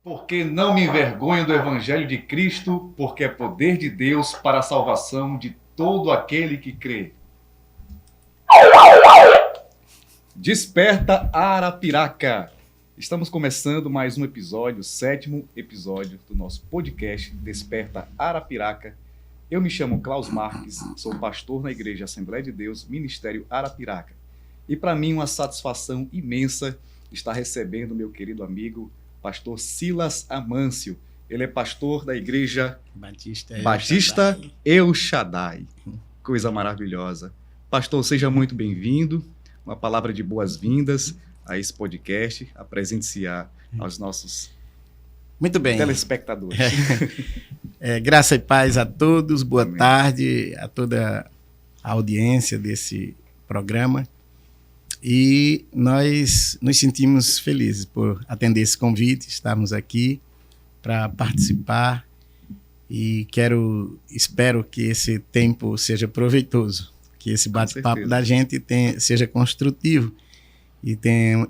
Porque não me envergonho do Evangelho de Cristo, porque é poder de Deus para a salvação de todo aquele que crê. Desperta Arapiraca! Estamos começando mais um episódio, o 7º episódio do nosso podcast Desperta Arapiraca. Eu me chamo Klaus Marques, sou pastor na Igreja Assembleia de Deus, Ministério Arapiraca. E para mim uma satisfação imensa estar recebendo meu querido amigo, pastor Silas Amâncio. Ele é pastor da Igreja Batista El Shaddai. Coisa maravilhosa. Pastor, seja muito bem-vindo. Uma palavra de boas-vindas a esse podcast, a presenciar aos nossos muito bem. Telespectadores. Graça e paz a todos, boa Amém. Tarde a toda a audiência desse programa. E nós nos sentimos felizes por atender esse convite, estarmos aqui para participar e espero que esse tempo seja proveitoso, que esse bate-papo da gente seja construtivo e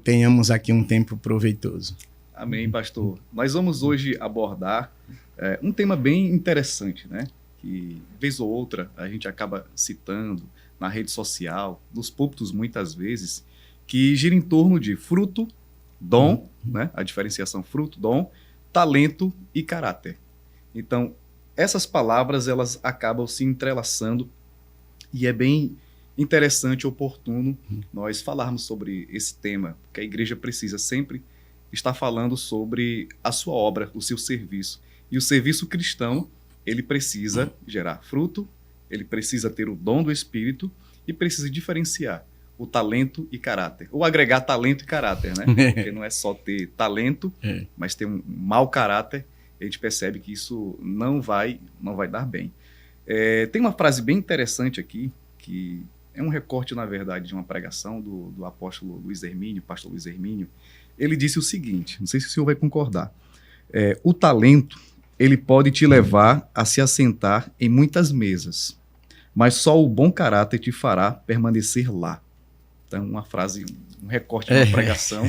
tenhamos aqui um tempo proveitoso. Amém, pastor. Nós vamos hoje abordar um tema bem interessante, né? Que, vez ou outra, a gente acaba citando na rede social, nos púlpitos muitas vezes, que gira em torno de fruto, dom, né? A diferenciação fruto, dom, talento e caráter. Então, essas palavras elas acabam se entrelaçando e é bem interessante e oportuno nós falarmos sobre esse tema, porque a igreja precisa sempre estar falando sobre a sua obra, o seu serviço. E o serviço cristão, ele precisa gerar fruto, ele precisa ter o dom do Espírito e precisa diferenciar o talento e caráter. Ou agregar talento e caráter, né? Porque não é só ter talento, mas ter um mau caráter, a gente percebe que isso não vai dar bem. Tem uma frase bem interessante aqui, que é um recorte, na verdade, de uma pregação do apóstolo Luiz Hermínio, pastor Luiz Hermínio. Ele disse o seguinte, não sei se o senhor vai concordar, o talento, ele pode te levar a se assentar em muitas mesas, mas só o bom caráter te fará permanecer lá. Então, uma frase, um recorte de uma pregação.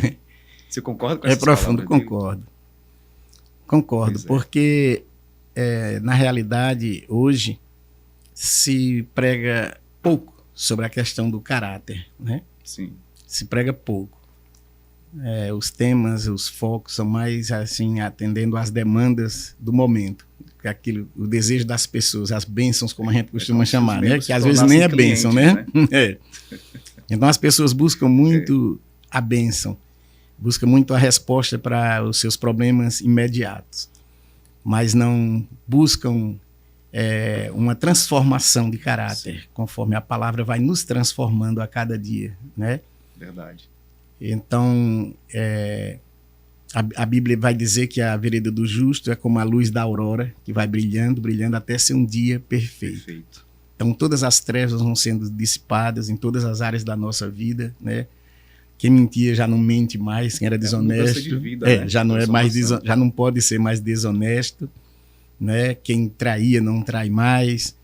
Você concorda com essa palavra? É profundo, concordo. Concordo, porque, na realidade, hoje, se prega pouco sobre a questão do caráter, né? Sim. Se prega pouco. Os temas, os focos são mais assim, atendendo às demandas do momento. O desejo das pessoas, as bênçãos, como a gente costuma chamar, né? Que às vezes nem é bênção, né? Então as pessoas buscam muito a bênção, buscam muito a resposta para os seus problemas imediatos, mas não buscam uma transformação de caráter, conforme a palavra vai nos transformando a cada dia, né? Verdade. Então, a Bíblia vai dizer que a vereda do justo é como a luz da aurora, que vai brilhando, brilhando até ser um dia perfeito. Então, todas as trevas vão sendo dissipadas em todas as áreas da nossa vida, né? Quem mentia já não mente mais, quem era desonesto, de vida, né? já não é mais já não pode ser mais desonesto, né? Quem traía não trai mais.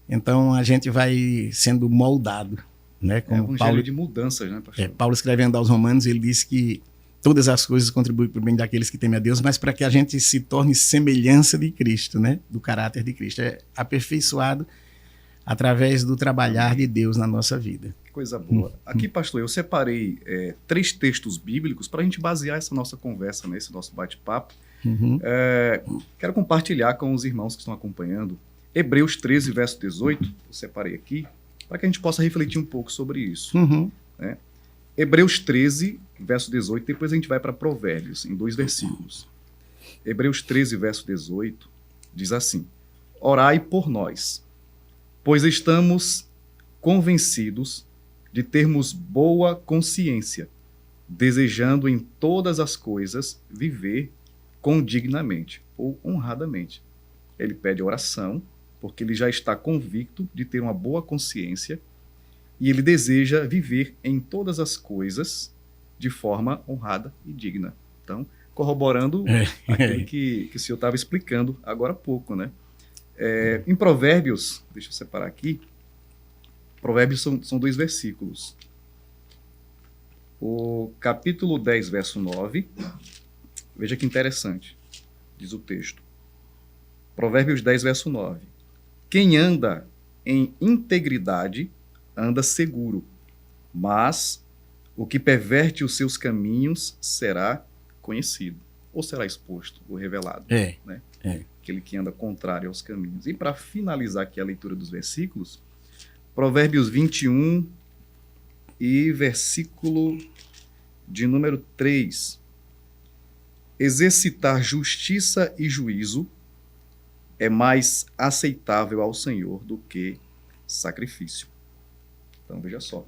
Então, a gente vai sendo moldado, né? Como Paulo de mudanças, né, pastor? Paulo escrevendo aos Romanos, ele diz que todas as coisas contribuem para o bem daqueles que temem a Deus, mas para que a gente se torne semelhança de Cristo, né? Do caráter de Cristo. É aperfeiçoado através do trabalhar de Deus na nossa vida. Que coisa boa. Aqui, pastor, eu separei 3 textos bíblicos para a gente basear essa nossa conversa, né, esse nosso bate-papo. Quero compartilhar com os irmãos que estão acompanhando. Hebreus 13, verso 18, eu separei aqui, para que a gente possa refletir um pouco sobre isso. Né? Hebreus 13, verso 18, depois a gente vai para Provérbios, em 2 versículos. Hebreus 13, verso 18, diz assim: Orai por nós, pois estamos convencidos de termos boa consciência, desejando em todas as coisas viver condignamente ou honradamente. Ele pede oração, porque ele já está convicto de ter uma boa consciência e ele deseja viver em todas as coisas de forma honrada e digna. Então, corroborando aquilo que o senhor estava explicando agora há pouco, né? Em Provérbios, deixa eu separar aqui, Provérbios são 2 versículos. O capítulo 10, verso 9, Veja que interessante, diz o texto. Provérbios 10, verso 9. Quem anda em integridade anda seguro, mas o que perverte os seus caminhos será conhecido, ou será exposto, ou revelado. Né? Aquele que anda contrário aos caminhos. E para finalizar aqui a leitura dos versículos, Provérbios 21 e versículo de número 3. Exercitar justiça e juízo é mais aceitável ao Senhor do que sacrifício. Então, veja só.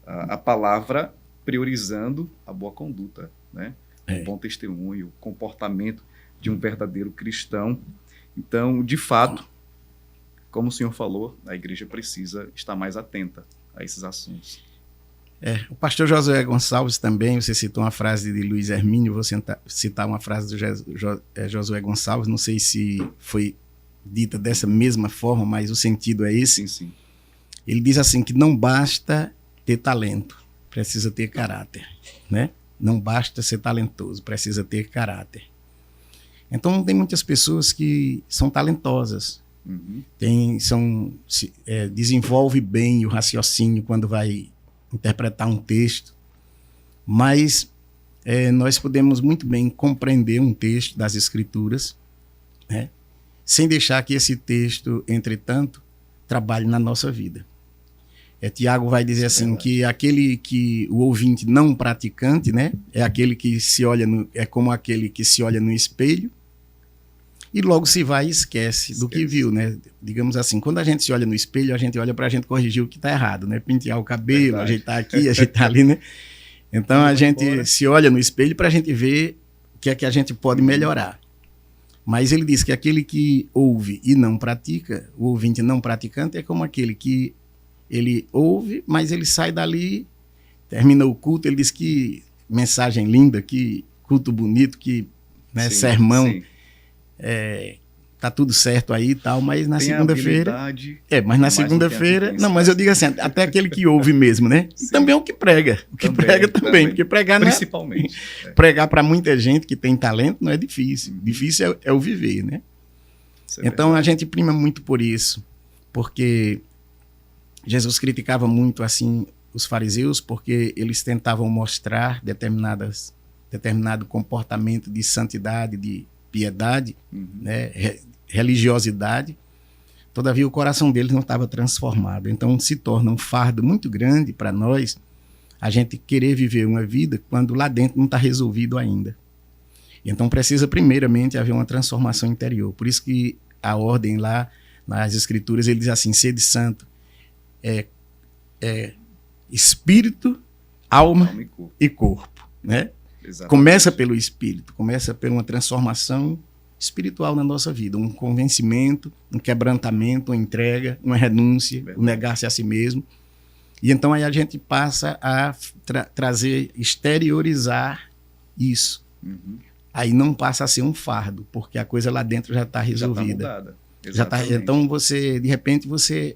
A palavra priorizando a boa conduta, né? O bom testemunho, o comportamento de um verdadeiro cristão. Então, de fato, como o senhor falou, a igreja precisa estar mais atenta a esses assuntos. O pastor Josué Gonçalves também, você citou uma frase de Luiz Hermínio, vou citar uma frase do Josué Gonçalves, não sei se foi dita dessa mesma forma, mas o sentido é esse. Sim, sim. Ele diz assim que não basta ter talento, precisa ter caráter, né? Não basta ser talentoso, precisa ter caráter. Então, tem muitas pessoas que são talentosas, desenvolve bem o raciocínio quando vai interpretar um texto, mas nós podemos muito bem compreender um texto das Escrituras, né, sem deixar que esse texto, entretanto, trabalhe na nossa vida. Tiago vai dizer assim, que aquele que o ouvinte não praticante, né, é aquele que se olha é como aquele que se olha no espelho e logo se vai e esquece do que viu, né? Digamos assim, quando a gente se olha no espelho, a gente olha para a gente corrigir o que está errado, né? Pentear o cabelo, ajeitar aqui, ajeitar ali, né? Então a gente se olha no espelho para a gente ver o que é que a gente pode melhorar. Mas ele diz que aquele que ouve e não pratica, o ouvinte não praticante, é como aquele que ele ouve, mas ele sai dali, termina o culto, ele diz que mensagem linda, que culto bonito, que né, sermão... Sim. Tá tudo certo aí e tal, mas na segunda-feira... mas na segunda-feira... Não, mas eu digo assim, até aquele que ouve mesmo, né? E também o que prega. O que prega também, porque pregar não é... Principalmente. Pregar para muita gente que tem talento não é difícil. Difícil é o viver, né? Então a gente prima muito por isso, porque Jesus criticava muito, assim, os fariseus, porque eles tentavam mostrar determinado comportamento de santidade, de piedade, né, religiosidade, todavia o coração deles não estava transformado. Então se torna um fardo muito grande para nós a gente querer viver uma vida quando lá dentro não está resolvido ainda. Então precisa primeiramente haver uma transformação interior. Por isso que a ordem lá nas Escrituras, ele diz assim, sede santo, espírito, alma e corpo, né? Exatamente. Começa pelo espírito, começa por uma transformação espiritual na nossa vida, um convencimento, um quebrantamento, uma entrega, uma renúncia, um negar-se a si mesmo. E então aí a gente passa a trazer, exteriorizar isso. Aí não passa a ser um fardo, porque a coisa lá dentro já está resolvida. Já está mudada. Então você, de repente, você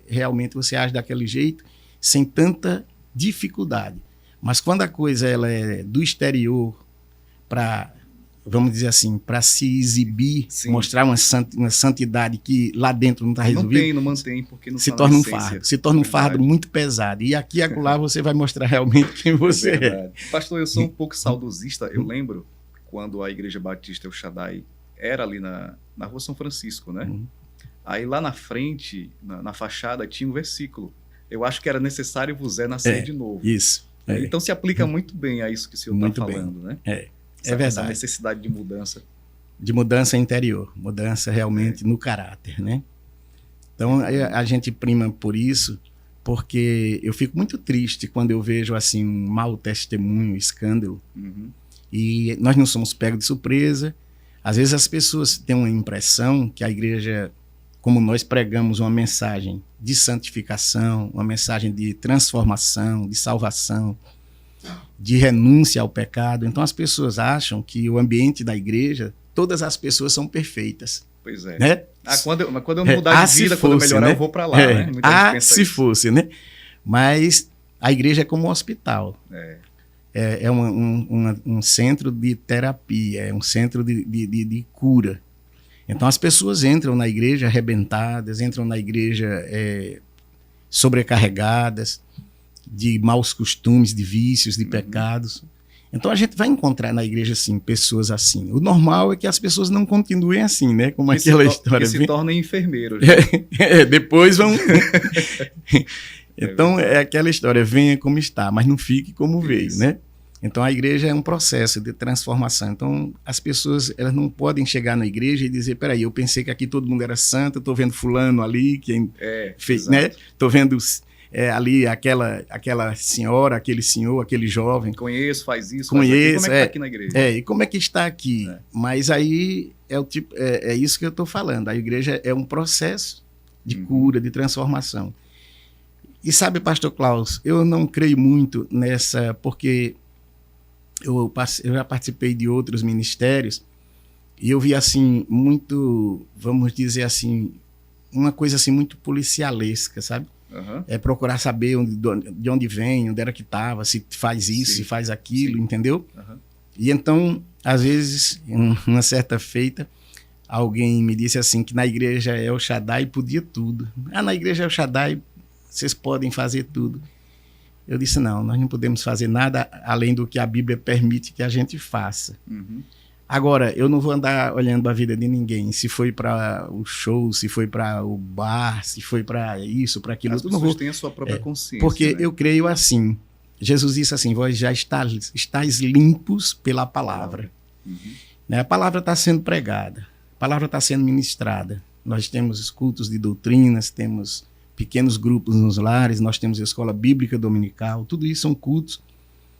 age daquele jeito sem tanta dificuldade. Mas quando a coisa ela é do exterior para, vamos dizer assim, para se exibir, mostrar uma santidade que lá dentro não está resolvida, não mantém, porque não se torna um fardo. Se torna um fardo muito pesado. E aqui e acolá você vai mostrar realmente quem você é. Pastor, eu sou um pouco saudosista. Eu lembro quando a Igreja Batista El Shaddai era ali na Rua São Francisco, né? Aí lá na frente, na fachada, tinha um versículo. Eu acho que era necessário vos nascer de novo. Isso. Então se aplica muito bem a isso que o senhor está falando, né? É verdade. Essa necessidade de mudança. De mudança interior, mudança realmente no caráter, né? Então a gente prima por isso, porque eu fico muito triste quando eu vejo assim um mau testemunho, escândalo, e nós não somos pegos de surpresa. Às vezes as pessoas têm uma impressão que a igreja, como nós pregamos uma mensagem de santificação, uma mensagem de transformação, de salvação, de renúncia ao pecado. Então as pessoas acham que o ambiente da igreja, todas as pessoas são perfeitas. Pois é. Né? Quando eu mudar de vida, quando eu melhorar, eu vou para lá. Né? Se fosse, né? Mas a igreja é como um hospital. é um centro de terapia, é um centro de cura. Então as pessoas entram na igreja arrebentadas, entram na igreja sobrecarregadas de maus costumes, de vícios, de pecados. Então a gente vai encontrar na igreja assim, pessoas assim. O normal é que as pessoas não continuem assim, né? Como aquela história. Que se tornem enfermeiros. Depois vão... Então é aquela história, venha como está, mas não fique como veio, né? Então a igreja é um processo de transformação. Então as pessoas, elas não podem chegar na igreja e dizer, peraí, eu pensei que aqui todo mundo era santo, estou vendo fulano ali, que fez, né? Estou vendo ali aquela senhora, aquele senhor, aquele jovem. Conheço, faz isso, conheço, faz aquilo. Como é que está aqui na igreja? E como é que está aqui? Mas aí é isso que eu estou falando. A igreja é um processo de cura, de transformação. E sabe, pastor Klaus, eu não creio muito nessa, porque eu já participei de outros ministérios e eu vi assim, muito, vamos dizer assim, uma coisa assim muito policialesca, sabe? É procurar saber de onde vem, onde era que estava, se faz isso, se faz aquilo, entendeu? E então, às vezes, uma certa feita, alguém me disse assim, que na igreja El Shaddai podia tudo. Na igreja El Shaddai vocês podem fazer tudo. Eu disse, não, nós não podemos fazer nada além do que a Bíblia permite que a gente faça. Agora, eu não vou andar olhando a vida de ninguém, se foi para o show, se foi para o bar, se foi para isso, para aquilo. As pessoas têm a sua própria consciência. Porque eu creio assim, Jesus disse assim, vós já estáis limpos pela palavra. Né? A palavra está sendo pregada, a palavra está sendo ministrada. Nós temos cultos de doutrinas, temos pequenos grupos nos lares, nós temos a escola bíblica dominical, tudo isso são cultos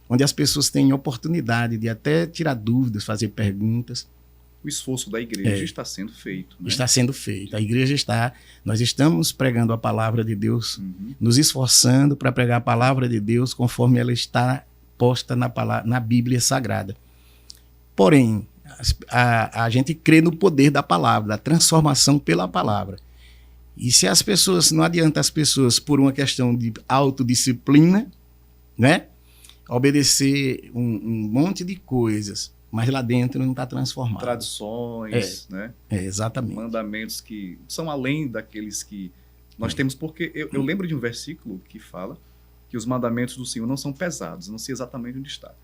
onde as pessoas têm oportunidade de até tirar dúvidas, fazer perguntas. O esforço da igreja está sendo feito. Né? Está sendo feito. A igreja nós estamos pregando a palavra de Deus, nos esforçando para pregar a palavra de Deus conforme ela está posta na Bíblia Sagrada. Porém, a gente crê no poder da palavra, da transformação pela palavra. E se as pessoas, não adianta as pessoas, por uma questão de autodisciplina, né, obedecer um monte de coisas, mas lá dentro não está transformado. Tradições, né? Exatamente. Mandamentos que são além daqueles que nós temos, porque eu lembro de um versículo que fala que os mandamentos do Senhor não são pesados, não sei exatamente onde está,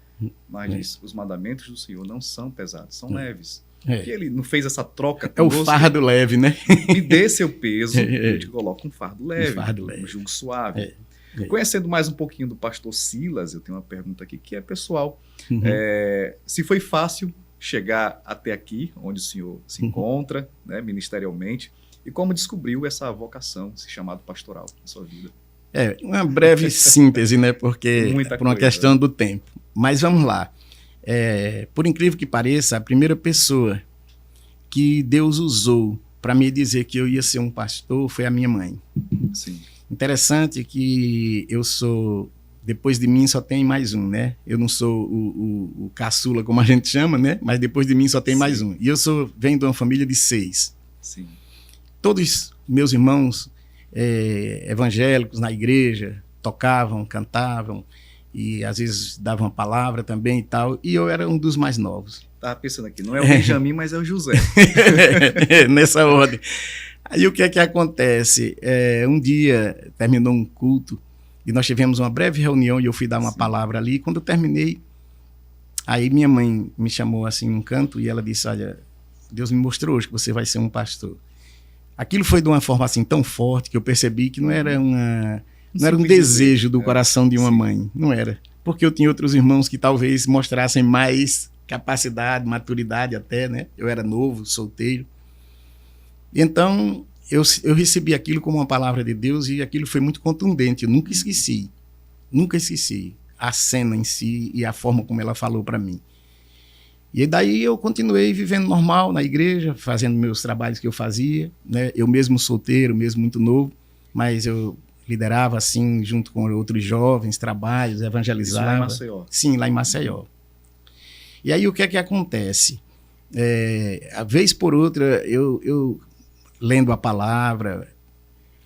mas diz, os mandamentos do Senhor não são pesados, são leves. Que ele não fez essa troca conosco. É o fardo leve, né? Me dê seu peso, eu te coloco um fardo leve, um jugo suave. Conhecendo mais um pouquinho do pastor Silas, eu tenho uma pergunta aqui que é pessoal. Se foi fácil chegar até aqui, onde o senhor se encontra, né, ministerialmente, e como descobriu essa vocação, esse chamado pastoral na sua vida? Uma breve síntese, né? Porque por uma questão do tempo. Mas vamos lá. Por incrível que pareça, a primeira pessoa que Deus usou para me dizer que eu ia ser um pastor foi a minha mãe. Sim. Interessante que depois de mim só tem mais um, né? Eu não sou o caçula, como a gente chama, né? Mas depois de mim só tem mais um. E eu venho de uma família de 6. Sim. Todos meus irmãos evangélicos na igreja tocavam, cantavam, e às vezes davam uma palavra também e tal, e eu era um dos mais novos. Estava pensando aqui, não é o Benjamin, mas é o José. Nessa ordem. Aí o que é que acontece? Um dia terminou um culto e nós tivemos uma breve reunião e eu fui dar uma palavra ali. Quando eu terminei, aí minha mãe me chamou assim num canto e ela disse, olha, Deus me mostrou hoje que você vai ser um pastor. Aquilo foi de uma forma assim tão forte que eu percebi que não era um desejo do coração de uma mãe, não era. Porque eu tinha outros irmãos que talvez mostrassem mais capacidade, maturidade até, né? Eu era novo, solteiro. Então, eu recebi aquilo como uma palavra de Deus e aquilo foi muito contundente. Eu nunca esqueci a cena em si e a forma como ela falou para mim. E daí eu continuei vivendo normal na igreja, fazendo meus trabalhos que eu fazia, né? Eu mesmo solteiro, mesmo muito novo, mas eu liderava assim, junto com outros jovens, trabalhos, evangelizava. Isso lá em Maceió? Sim, lá em Maceió. E aí o que é que acontece? A vez por outra, eu lendo a palavra,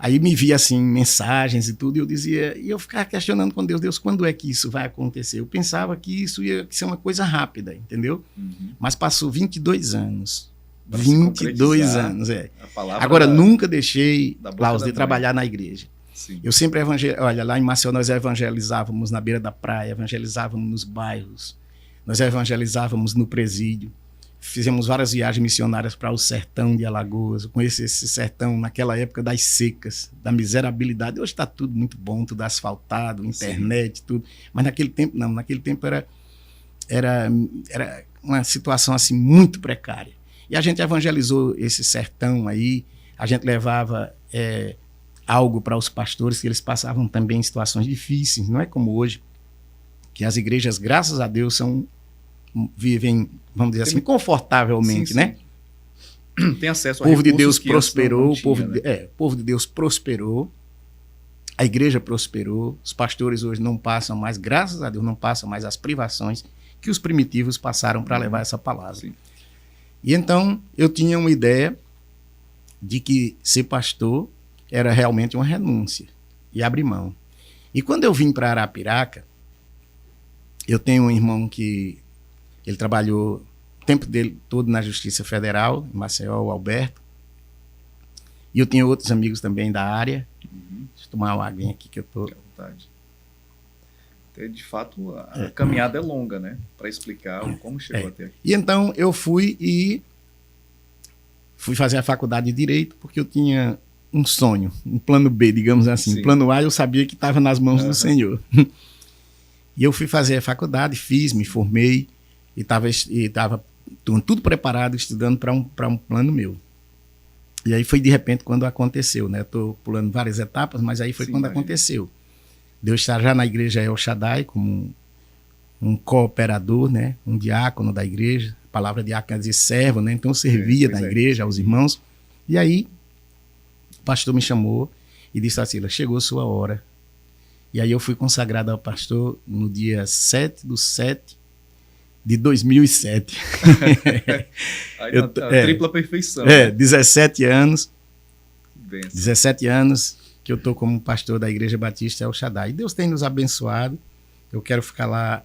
Aí me via assim, mensagens e tudo, e eu dizia, e eu ficava questionando com Deus, Deus, quando é que isso vai acontecer? Eu pensava que isso ia ser uma coisa rápida, entendeu? Mas passou 22 anos. Pra 22 anos, a palavra Agora, nunca deixei, Klaus, de mãe. trabalhar na igreja. Sim. Eu sempre olha, lá em Maceió nós evangelizávamos na beira da praia, evangelizávamos nos bairros, nós evangelizávamos no presídio. Fizemos várias viagens missionárias para o sertão de Alagoas. Eu conheci esse sertão naquela época das secas, da miserabilidade. Hoje está tudo muito bom, tudo asfaltado, internet, sim, tudo. Mas naquele tempo, não. Naquele tempo era uma situação assim muito precária. E a gente evangelizou esse sertão aí. A gente levava algo para os pastores, que eles passavam também em situações difíceis. Não é como hoje, que as igrejas, graças a Deus, vivem, vamos dizer assim, confortavelmente, sim, né? Tem acesso a recursos. O povo de Deus prosperou, o povo de Deus prosperou, a igreja prosperou, os pastores hoje não passam mais, graças a Deus, não passam mais as privações que os primitivos passaram para levar essa palavra. Sim. E então eu tinha uma ideia de que ser pastor era realmente uma renúncia e abrir mão. E quando eu vim para Arapiraca, eu tenho um irmão que ele trabalhou o tempo dele todo na Justiça Federal, em Maceió, o Alberto. E eu tinha outros amigos também da área. Deixa eu tomar uma aguinha aqui que eu tô... À vontade. De fato, a caminhada é longa, né? Para explicar como chegou até aqui. E então eu fui fazer a faculdade de Direito, porque eu tinha um sonho, um plano B, digamos assim. Sim. Plano A eu sabia que estava nas mãos do Senhor. E eu fui fazer a faculdade, fiz, me formei, e estava tudo preparado, estudando para um plano meu. E aí foi de repente quando aconteceu, né? Estou pulando várias etapas, mas aí foi quando aconteceu. Deus está já na igreja El Shaddai como um cooperador, né? Um diácono da igreja. A palavra diácono quer dizer servo, né? Então eu servia na igreja, aos irmãos. E aí o pastor me chamou e disse assim, chegou a sua hora. E aí eu fui consagrado ao pastor no dia 7/7 de 2007. Aí a tripla perfeição. 17 anos. Benção. 17 anos que eu estou como pastor da Igreja Batista El Shaddai. E Deus tem nos abençoado. Eu quero ficar lá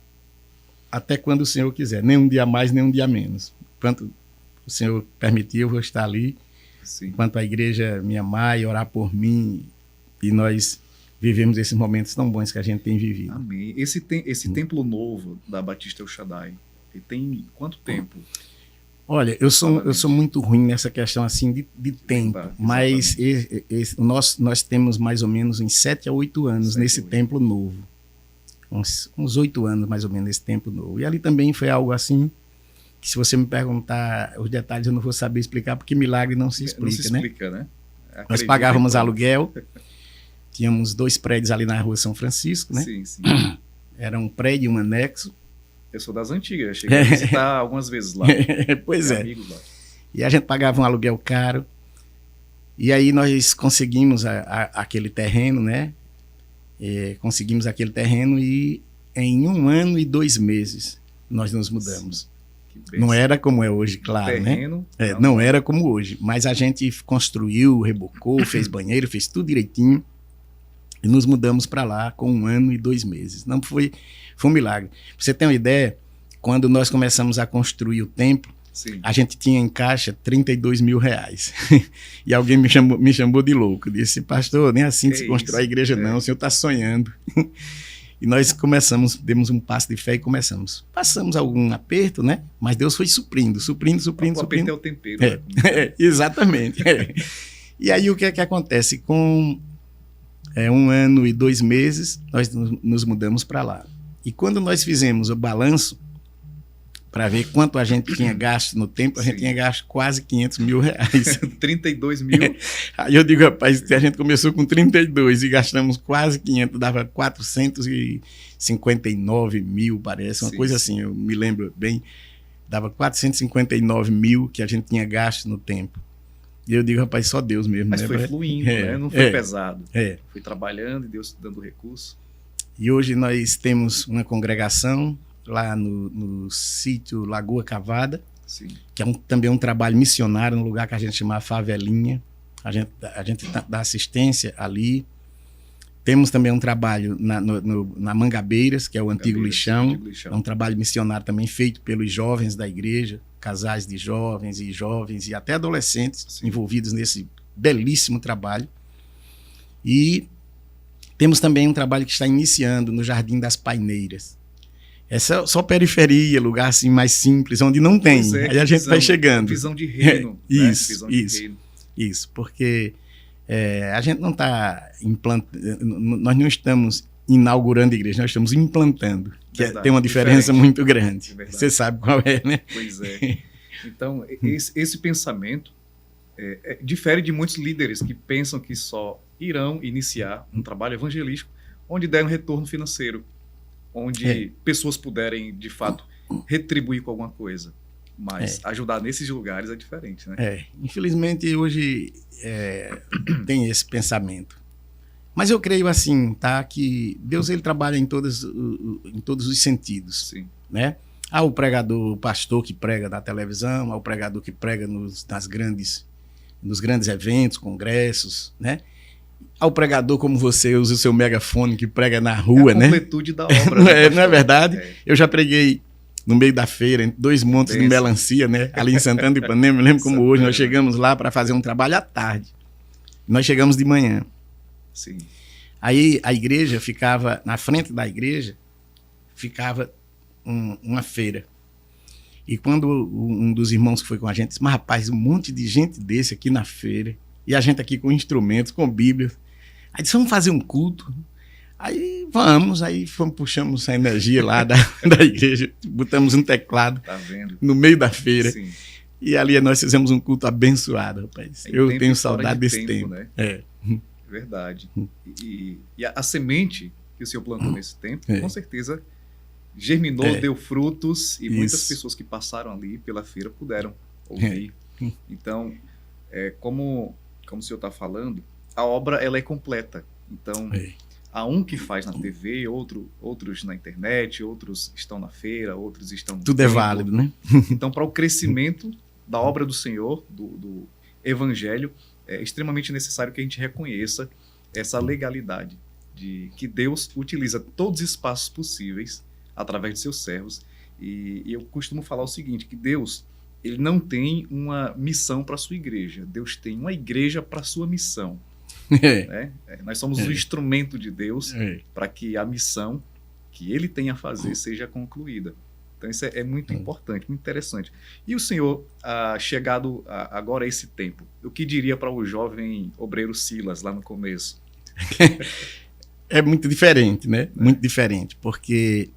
até quando o Senhor quiser. Nem um dia mais, nem um dia menos. Enquanto o Senhor permitir, eu vou estar ali. Sim. Enquanto a igreja me amar e orar por mim. E nós vivemos esses momentos tão bons que a gente tem vivido. Amém. Esse templo novo da Batista El Shaddai, ele tem quanto tempo? Olha, eu sou muito ruim nessa questão assim de tempo, mas nós temos mais ou menos uns 7 a 8 anos nesse templo novo. Uns 8 anos mais ou menos nesse templo novo. E ali também foi algo assim, que se você me perguntar os detalhes eu não vou saber explicar, porque milagre não se explica, não se explica, né? Nós pagávamos aluguel. Tínhamos 2 prédios ali na rua São Francisco, né? Sim, sim. Era um prédio e um anexo. Eu sou das antigas, eu cheguei a visitar algumas vezes lá. Pois é. Amigos lá. E a gente pagava um aluguel caro. E aí nós conseguimos aquele terreno, né? Conseguimos aquele terreno e em 1 ano e 2 meses nós nos mudamos. Não era como é hoje, claro, terreno, né? Não era como hoje. Mas a gente construiu, rebocou, fez banheiro, fez tudo direitinho. E nos mudamos para lá com 1 ano e 2 meses. Não foi um milagre. Pra você ter uma ideia, quando nós começamos a construir o templo, sim, a gente tinha em caixa R$32 mil. E alguém me chamou de louco. Disse, pastor, nem assim se constrói a igreja não, o senhor está sonhando. E nós demos um passo de fé e começamos. Passamos algum aperto, né? Mas Deus foi suprindo. O aperto é o tempero. Exatamente. E aí o que é que acontece? Com 1 ano e 2 meses, nós nos mudamos para lá. E quando nós fizemos o balanço, para ver quanto a gente tinha gasto no tempo, a gente tinha gasto quase R$500 mil. 32 mil. Aí eu digo, rapaz, a gente começou com 32 e gastamos quase 500, dava 459 mil, parece, uma coisa assim, eu me lembro bem, dava 459 mil que a gente tinha gasto no tempo. E eu digo, rapaz, só Deus mesmo. Mas foi fluindo, né? Não foi pesado. Foi trabalhando e Deus dando recurso. E hoje nós temos uma congregação lá no sítio Lagoa Cavada, sim, que é também um trabalho missionário, num lugar que a gente chama Favelinha. A gente dá assistência ali. Temos também um trabalho na Mangabeiras, que é o Antigo Lixão. É um trabalho missionário também feito pelos jovens da igreja, casais de jovens e até adolescentes, sim, envolvidos nesse belíssimo trabalho. E temos também um trabalho que está iniciando no Jardim das Paineiras. É só periferia, lugar assim mais simples, onde não tem. Aí a gente vai chegando. Visão de reino. Isso, porque a gente não está nós não estamos inaugurando igreja, nós estamos implantando, que tem uma diferença muito grande. Você sabe qual é, né? Pois é. Então, esse pensamento difere de muitos líderes que pensam que só irão iniciar um trabalho evangelístico onde der um retorno financeiro, onde pessoas puderem, de fato, retribuir com alguma coisa. Mas ajudar nesses lugares é diferente, né? Infelizmente, hoje tem esse pensamento. Mas eu creio assim, tá? Que Deus ele trabalha em todos os sentidos. Sim. Né? Há o pregador, o pastor que prega na televisão, há o pregador que prega nos grandes eventos, congressos, né? Há o pregador como você, usa o seu megafone que prega na rua, né? A completude da obra. Não é verdade? Eu já preguei no meio da feira, em 2 montes de melancia, né? Ali em Santana do Ipanema, eu lembro como hoje, nós chegamos lá para fazer um trabalho à tarde. Nós chegamos de manhã. Sim. Aí a igreja ficava, na frente da igreja, ficava uma feira. E quando um dos irmãos que foi com a gente disse, mas rapaz, um monte de gente desse aqui na feira, e a gente aqui com instrumentos, com Bíblia. Aí disse, vamos fazer um culto? Aí puxamos a energia lá da igreja, botamos um teclado no meio da feira. Sim. E ali nós fizemos um culto abençoado, rapaz. Eu tenho saudade desse tempo. Né? Verdade. E a semente que o senhor plantou nesse tempo, com certeza germinou, deu frutos, e muitas pessoas que passaram ali pela feira puderam ouvir. Então, como o senhor está falando, a obra ela é completa. Então, há um que faz na TV, outros na internet, outros estão na feira, outros estão no Tudo tempo. É válido, né? Então, para o crescimento da obra do Senhor, do Evangelho, é extremamente necessário que a gente reconheça essa legalidade de que Deus utiliza todos os espaços possíveis através de seus servos. E eu costumo falar o seguinte, que Deus ele não tem uma missão para a sua igreja, Deus tem uma igreja para a sua missão. Né? Nós somos o instrumento de Deus para que a missão que ele tem a fazer seja concluída. Então isso é muito importante, muito interessante. E o senhor, chegado agora a esse tempo, o que diria para o jovem obreiro Silas lá no começo? É muito diferente, né? Muito diferente, porque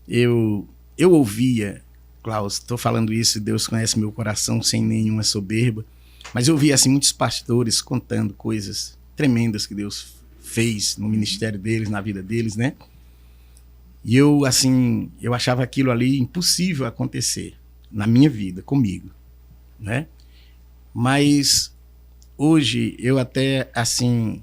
eu ouvia, Klaus, estou falando isso, Deus conhece meu coração sem nenhuma soberba, mas eu ouvia assim, muitos pastores contando coisas tremendas que Deus fez no ministério deles, na vida deles, né? E eu achava aquilo ali impossível acontecer na minha vida, comigo, né? Mas hoje eu até, assim,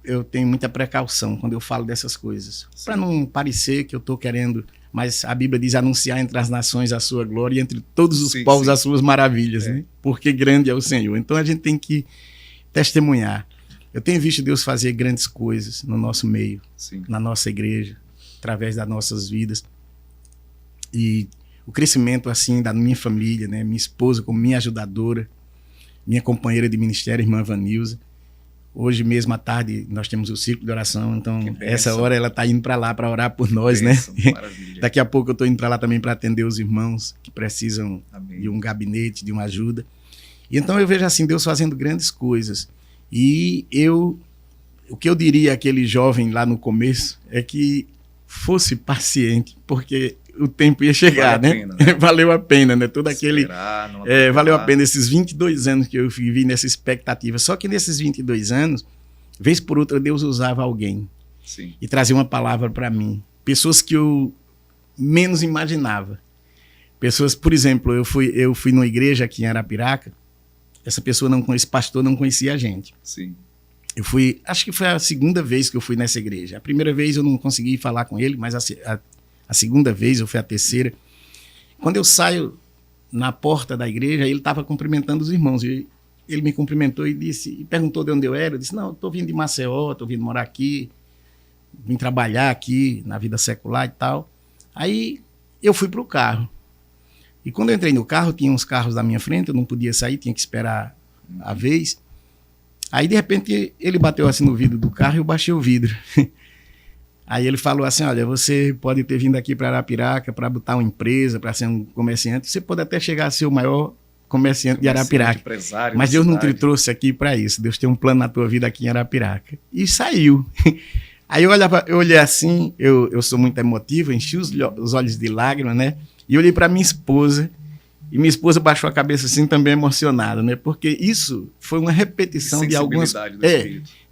eu tenho muita precaução quando eu falo dessas coisas, para não parecer que eu estou querendo, mas a Bíblia diz anunciar entre as nações a sua glória e entre todos os povos as suas maravilhas, né? Porque grande é o Senhor. Então a gente tem que testemunhar. Eu tenho visto Deus fazer grandes coisas no nosso meio, na nossa igreja, através das nossas vidas. E o crescimento assim da minha família, né? Minha esposa como minha ajudadora, minha companheira de ministério, irmã Vanilza. Hoje mesmo à tarde nós temos o círculo de oração, então essa hora ela está indo para lá para orar por nós, né? Daqui a pouco eu estou indo para lá também para atender os irmãos que precisam de um gabinete, de uma ajuda. E então eu vejo assim Deus fazendo grandes coisas. E o que eu diria àquele jovem lá no começo é que fosse paciente, porque o tempo ia chegar, né? Pena, né? Valeu a pena, né? Todo aquele... valeu a pena esses 22 anos que eu vivi nessa expectativa. Só que nesses 22 anos, vez por outra, Deus usava alguém e trazia uma palavra para mim. Pessoas que eu menos imaginava. Pessoas, por exemplo, eu fui numa igreja aqui em Arapiraca, esse pastor não conhecia a gente. Sim. Eu fui, acho que foi a segunda vez que eu fui nessa igreja. A primeira vez eu não consegui falar com ele, mas a segunda vez, ou foi a terceira. Quando eu saio na porta da igreja, ele estava cumprimentando os irmãos. E ele me cumprimentou e perguntou de onde eu era. Eu disse, não, estou vindo de Maceió, estou vindo morar aqui, vim trabalhar aqui na vida secular e tal. Aí eu fui para o carro. E quando eu entrei no carro, tinha uns carros da minha frente, eu não podia sair, tinha que esperar a vez. Aí, de repente, ele bateu assim no vidro do carro e eu baixei o vidro. Aí ele falou assim, olha, você pode ter vindo aqui para Arapiraca para botar uma empresa, para ser um comerciante, você pode até chegar a ser o maior comerciante de Arapiraca, mas Deus não te trouxe aqui para isso, Deus tem um plano na tua vida aqui em Arapiraca. E saiu. Aí eu olhei assim, eu sou muito emotivo, enchi os olhos de lágrimas, né? E olhei para minha esposa, e minha esposa baixou a cabeça assim também emocionada, né? Porque isso foi uma repetição de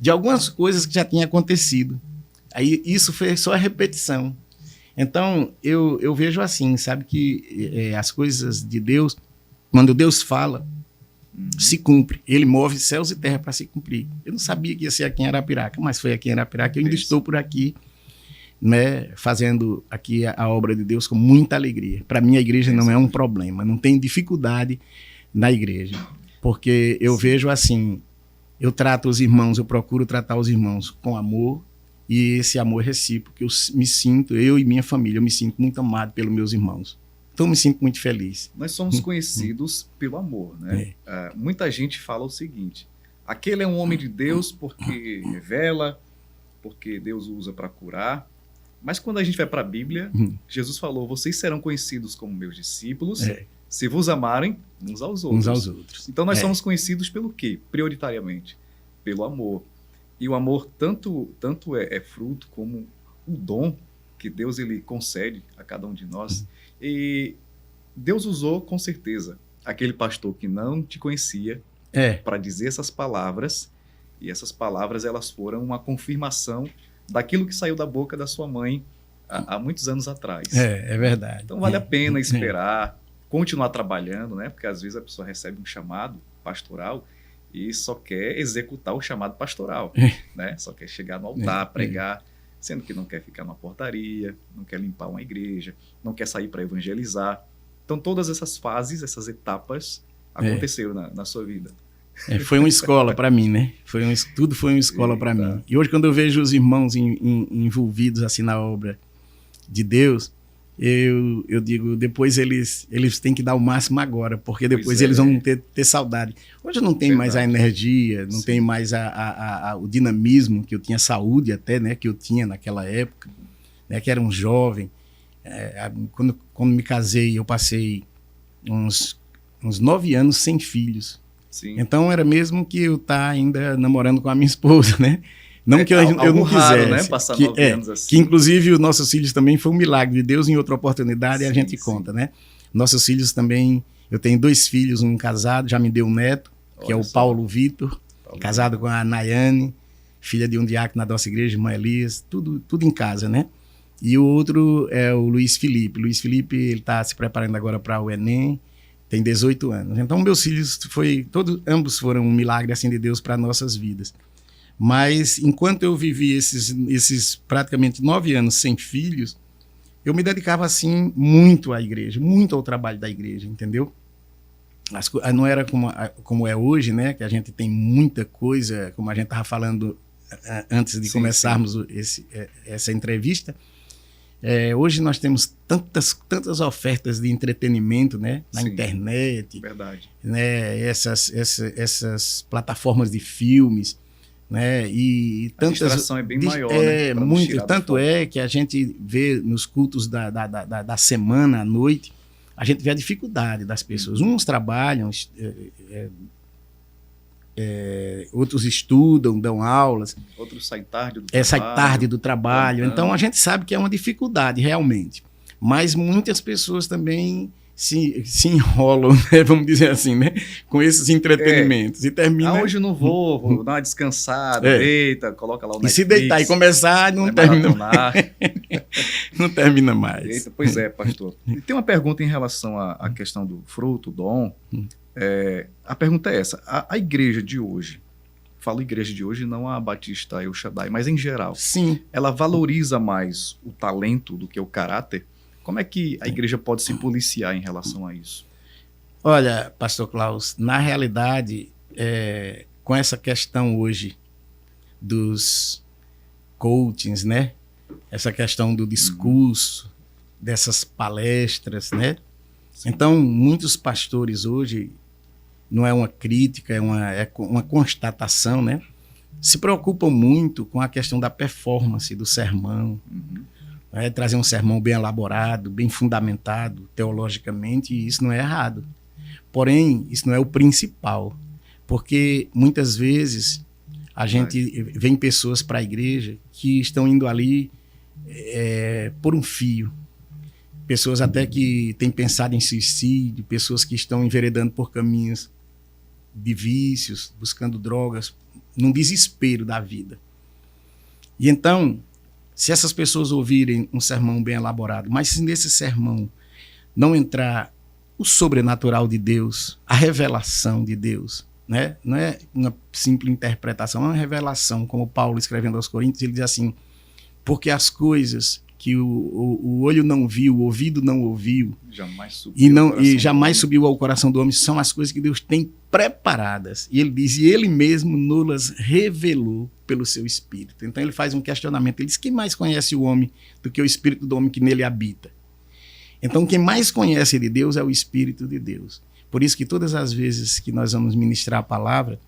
algumas coisas que já tinham acontecido. Aí isso foi só a repetição. Então eu vejo assim, sabe, que as coisas de Deus, quando Deus fala, se cumpre. Ele move céus e terra para se cumprir. Eu não sabia que ia ser aqui em Arapiraca, mas foi aqui em Arapiraca. Eu ainda estou por aqui, né, fazendo aqui a obra de Deus com muita alegria. Para mim, a igreja não é um problema, não tem dificuldade na igreja, porque eu vejo assim, eu trato os irmãos, eu procuro tratar os irmãos com amor, e esse amor recíproco, eu e minha família, eu me sinto muito amado pelos meus irmãos. Então, eu me sinto muito feliz. Nós somos conhecidos pelo amor, né? Muita gente fala o seguinte, aquele é um homem de Deus porque revela, porque Deus o usa para curar. Mas quando a gente vai para a Bíblia, Jesus falou, vocês serão conhecidos como meus discípulos, se vos amarem uns aos outros. Então nós somos conhecidos pelo quê? Prioritariamente, pelo amor. E o amor tanto é fruto como um dom que Deus ele concede a cada um de nós. E Deus usou, com certeza, aquele pastor que não te conhecia para dizer essas palavras. E essas palavras elas foram uma confirmação daquilo que saiu da boca da sua mãe há muitos anos atrás. É verdade. Então vale a pena esperar, continuar trabalhando, né? Porque às vezes a pessoa recebe um chamado pastoral e só quer executar o chamado pastoral, né? Só quer chegar no altar, pregar, sendo que não quer ficar numa portaria, não quer limpar uma igreja, não quer sair para evangelizar. Então todas essas fases, essas etapas aconteceram na sua vida. Foi uma escola para mim, né? Tudo foi uma escola para mim. E hoje, quando eu vejo os irmãos envolvidos assim na obra de Deus, eu digo, depois eles têm que dar o máximo agora, porque depois eles vão ter saudade. Hoje eu não tenho mais a energia, não tenho mais o dinamismo que eu tinha, saúde até, né? Que eu tinha naquela época, né? Que era um jovem. Quando me casei, eu passei uns 9 anos sem filhos. Sim. Então era mesmo que eu ainda namorando com a minha esposa, né? Não que eu não quisesse. Raro, né? Passar 9 anos assim. Que inclusive os nossos filhos também foi um milagre de Deus, em outra oportunidade a gente conta, né? Nossos filhos também, eu tenho 2 filhos, um casado, já me deu um neto, que é o Paulo Vitor, casado com a Nayane, filha de um diácono na nossa igreja, irmã Elias, tudo em casa, né? E o outro é o Luiz Felipe. Luiz Felipe, ele está se preparando agora para o Enem, tem 18 anos. Então, meus filhos, ambos foram um milagre assim de Deus para nossas vidas. Mas, enquanto eu vivi esses praticamente 9 anos sem filhos, eu me dedicava, assim, muito à igreja, muito ao trabalho da igreja, entendeu? Não era como é hoje, né? Que a gente tem muita coisa, como a gente estava falando antes de começarmos essa entrevista. Hoje nós temos tantas ofertas de entretenimento, né? Na internet. Verdade. Né? Essas plataformas de filmes, né? E a distração é bem maior, né? Muito. Tanto é que a gente vê nos cultos da semana à noite, a gente vê a dificuldade das pessoas. Uns trabalham, outros estudam, dão aulas. Outros saem tarde do trabalho. Sai tarde do trabalho. Então a gente sabe que é uma dificuldade, realmente. Mas muitas pessoas também se enrolam, né, vamos dizer assim, né, com esses entretenimentos. E termina... hoje eu não vou dar uma descansada, deita, coloca lá o Netflix. E se deitar e começar, não termina mais. Não termina mais. Eita, pois é, pastor. E tem uma pergunta em relação à questão do fruto, dom. A pergunta é essa. A igreja de hoje, falo igreja de hoje, não a Batista El Shaddai, mas em geral. Sim. Ela valoriza mais o talento do que o caráter? Como é que a igreja pode se policiar em relação a isso? Olha, pastor Klaus, na realidade, com essa questão hoje dos coachings, né? Essa questão do discurso, dessas palestras, né? Então, muitos pastores hoje, não é uma crítica, é uma constatação, né? Se preocupam muito com a questão da performance do sermão, né? Trazer um sermão bem elaborado, bem fundamentado teologicamente, e isso não é errado. Porém, isso não é o principal, porque muitas vezes a gente vem pessoas para a igreja que estão indo ali por um fio. Pessoas até que têm pensado em suicídio, pessoas que estão enveredando por caminhos de vícios, buscando drogas, num desespero da vida. E então, se essas pessoas ouvirem um sermão bem elaborado, mas se nesse sermão não entrar o sobrenatural de Deus, a revelação de Deus, né? Não é uma simples interpretação, é uma revelação, como Paulo escrevendo aos Coríntios, ele diz assim, porque as coisas que o olho não viu, o ouvido não ouviu, jamais subiu ao coração do homem, são as coisas que Deus tem preparadas. E ele diz, e ele mesmo nos revelou pelo seu Espírito. Então ele faz um questionamento, ele diz, quem mais conhece o homem do que o Espírito do homem que nele habita? Então quem mais conhece de Deus é o Espírito de Deus. Por isso que todas as vezes que nós vamos ministrar a palavra,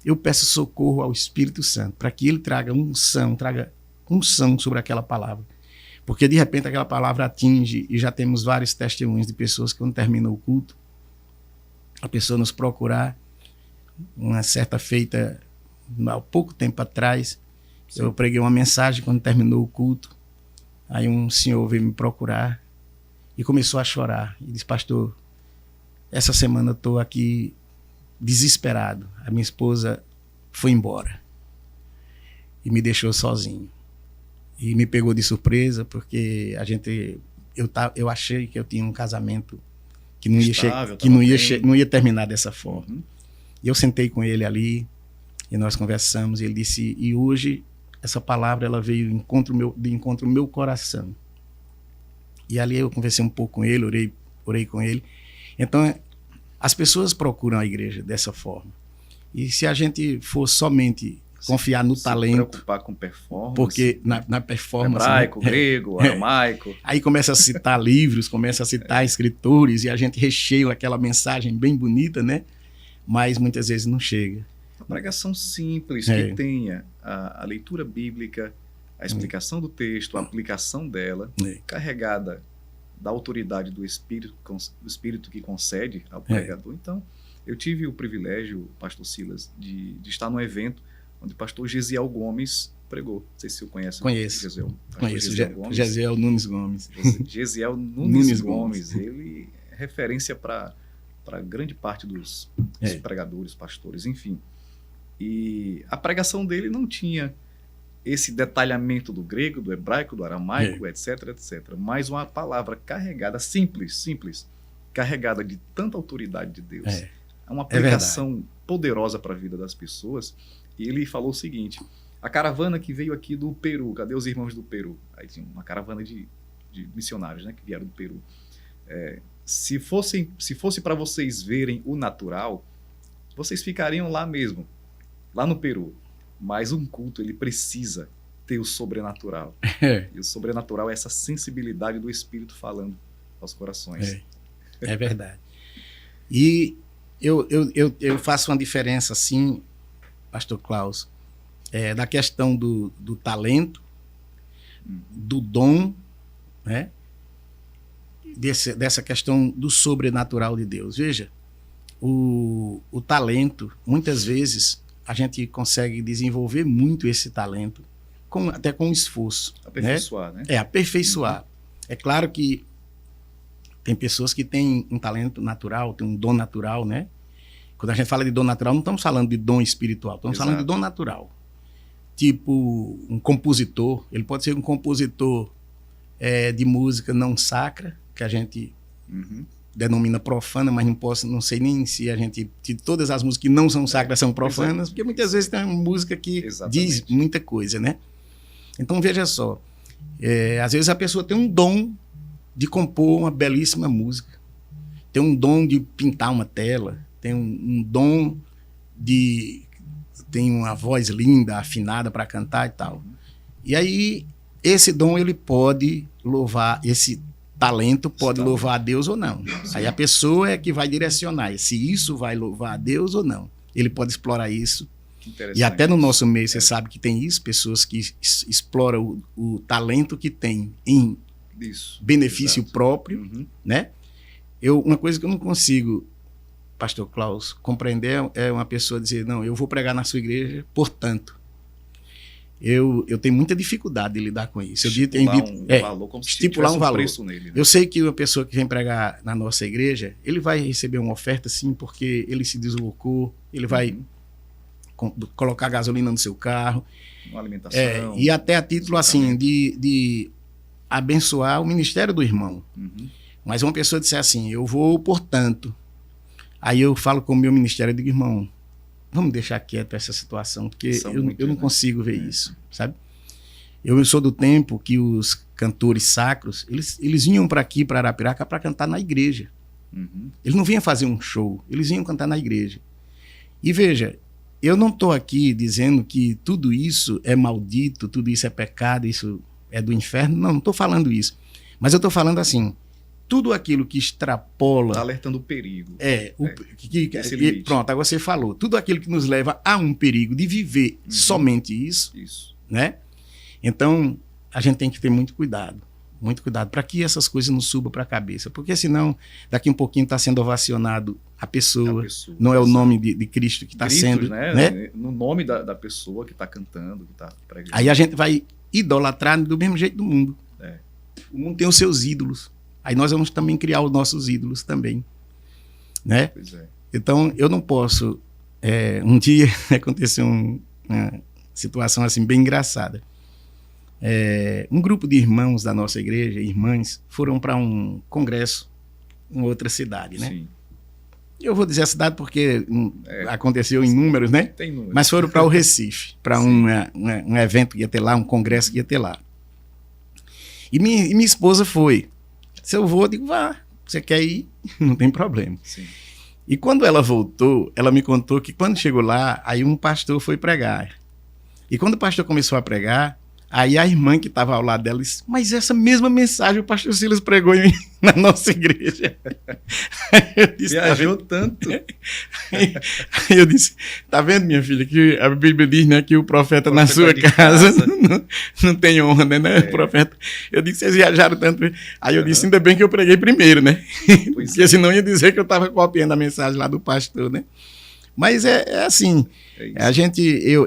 eu peço socorro ao Espírito Santo, para que ele traga unção sobre aquela palavra. Porque de repente aquela palavra atinge, e já temos vários testemunhos de pessoas que quando termina o culto, a pessoa nos procurar. Uma certa feita, há pouco tempo atrás, eu preguei uma mensagem quando terminou o culto, aí um senhor veio me procurar e começou a chorar. E disse, pastor, essa semana eu estou aqui desesperado, a minha esposa foi embora e me deixou sozinho. E me pegou de surpresa, porque eu achei que eu tinha um casamento que não ia terminar dessa forma. E eu sentei com ele ali, e nós conversamos, e ele disse, e hoje essa palavra ela veio de encontro ao meu coração. E ali eu conversei um pouco com ele, orei com ele. Então, as pessoas procuram a igreja dessa forma. E se a gente for somente confiar no talento, preocupar com performance, porque na performance, hebraico, grego, aramaico, aí começa a citar livros, começa a citar escritores, e a gente recheia aquela mensagem bem bonita, né? Mas muitas vezes não chega. Uma pregação simples, que tenha a leitura bíblica, a explicação do texto, a aplicação dela, carregada da autoridade do Espírito que concede ao pregador. Então, eu tive o privilégio, pastor Silas, de estar num evento onde o pastor Gesiel Gomes pregou. Não sei se o conhece. Conheço. Gesiel Nunes Gomes. Gesiel Nunes Gomes. Ele é referência para grande parte dos pregadores, pastores, enfim. E a pregação dele não tinha esse detalhamento do grego, do hebraico, do aramaico, etc, etc. Mas uma palavra carregada, simples, carregada de tanta autoridade de Deus. É uma aplicação poderosa para a vida das pessoas. E ele falou o seguinte, a caravana que veio aqui do Peru, cadê os irmãos do Peru? Aí tinha uma caravana de missionários, né, que vieram do Peru. Se fosse para vocês verem o natural, vocês ficariam lá mesmo, lá no Peru. Mas um culto, ele precisa ter o sobrenatural. E o sobrenatural é essa sensibilidade do Espírito falando aos corações. É verdade. E eu faço uma diferença, assim, pastor Klaus, da questão do talento, do dom, né? Dessa questão do sobrenatural de Deus. Veja, o talento, muitas vezes, a gente consegue desenvolver muito esse talento, até com esforço. Aperfeiçoar, né? Aperfeiçoar. É claro que tem pessoas que têm um talento natural, têm um dom natural, né? Quando a gente fala de dom natural, não estamos falando de dom espiritual, estamos falando de dom natural. Tipo, um compositor, ele pode ser um compositor de música não sacra, que a gente denomina profana, mas não sei nem se todas as músicas que não são sacras são profanas, porque muitas vezes tem uma música que diz muita coisa, né? Então, veja só, às vezes a pessoa tem um dom de compor uma belíssima música, tem um dom de pintar uma tela, tem um dom tem uma voz linda, afinada para cantar e tal. E aí, esse dom, ele pode louvar, esse talento pode louvar a Deus ou não. Sim. Aí a pessoa é que vai direcionar se isso vai louvar a Deus ou não. Ele pode explorar isso. E até no nosso meio, você sabe que tem isso, pessoas que exploram o talento que tem em benefício próprio, né? Uma coisa que eu não consigo, pastor Klaus, compreender é uma pessoa dizer, não, eu vou pregar na sua igreja, portanto. Eu tenho muita dificuldade de lidar com isso. Estipular um valor. Preço nele, né? Eu sei que uma pessoa que vem pregar na nossa igreja, ele vai receber uma oferta, sim, porque ele se deslocou, ele vai colocar gasolina no seu carro. Uma alimentação. E até a título, assim, de abençoar o ministério do irmão. Mas uma pessoa disser assim, eu vou, portanto. Aí eu falo com o meu ministério e digo, irmão, vamos deixar quieto essa situação, porque eu não consigo ver isso, sabe? Eu sou do tempo que os cantores sacros, eles vinham para aqui, para Arapiraca, para cantar na igreja. Eles não vinham fazer um show, eles vinham cantar na igreja. E veja, eu não estou aqui dizendo que tudo isso é maldito, tudo isso é pecado, isso é do inferno. Não estou falando isso. Mas eu estou falando assim, tudo aquilo que extrapola... Está alertando o perigo. Pronto, agora você falou. Tudo aquilo que nos leva a um perigo de viver somente isso, né? Então, a gente tem que ter muito cuidado para que essas coisas não subam para a cabeça. Porque senão, daqui um pouquinho está sendo ovacionado a pessoa, não é o nome de Cristo que está sendo... né? No nome da pessoa que está cantando, que está pregando. Aí a gente vai idolatrar do mesmo jeito do mundo. O mundo tem os seus ídolos. Aí nós vamos também criar os nossos ídolos também, né? Pois é. Então, eu não posso... um dia aconteceu uma situação assim bem engraçada. Um grupo de irmãos da nossa igreja, irmãs, foram para um congresso em outra cidade, né? Sim. Eu vou dizer a cidade porque aconteceu em números, né? Tem números. Mas foram para o Recife, para um evento que ia ter lá, um congresso que ia ter lá. E minha esposa foi. Se eu vou, eu digo, vá. Você quer ir? Não tem problema. Sim. E quando ela voltou, ela me contou que quando chegou lá, aí um pastor foi pregar. E quando o pastor começou a pregar, aí a irmã que estava ao lado dela disse, mas essa mesma mensagem o pastor Silas pregou na nossa igreja. Eu disse, viajou tanto. Aí eu disse, tá vendo, minha filha, que a Bíblia diz, né, que o profeta na sua casa não tem honra, né? O profeta. Eu disse, vocês viajaram tanto. Aí eu disse, ainda bem que eu preguei primeiro, né? Porque senão ia dizer que eu estava copiando a mensagem lá do pastor, né? Mas é assim,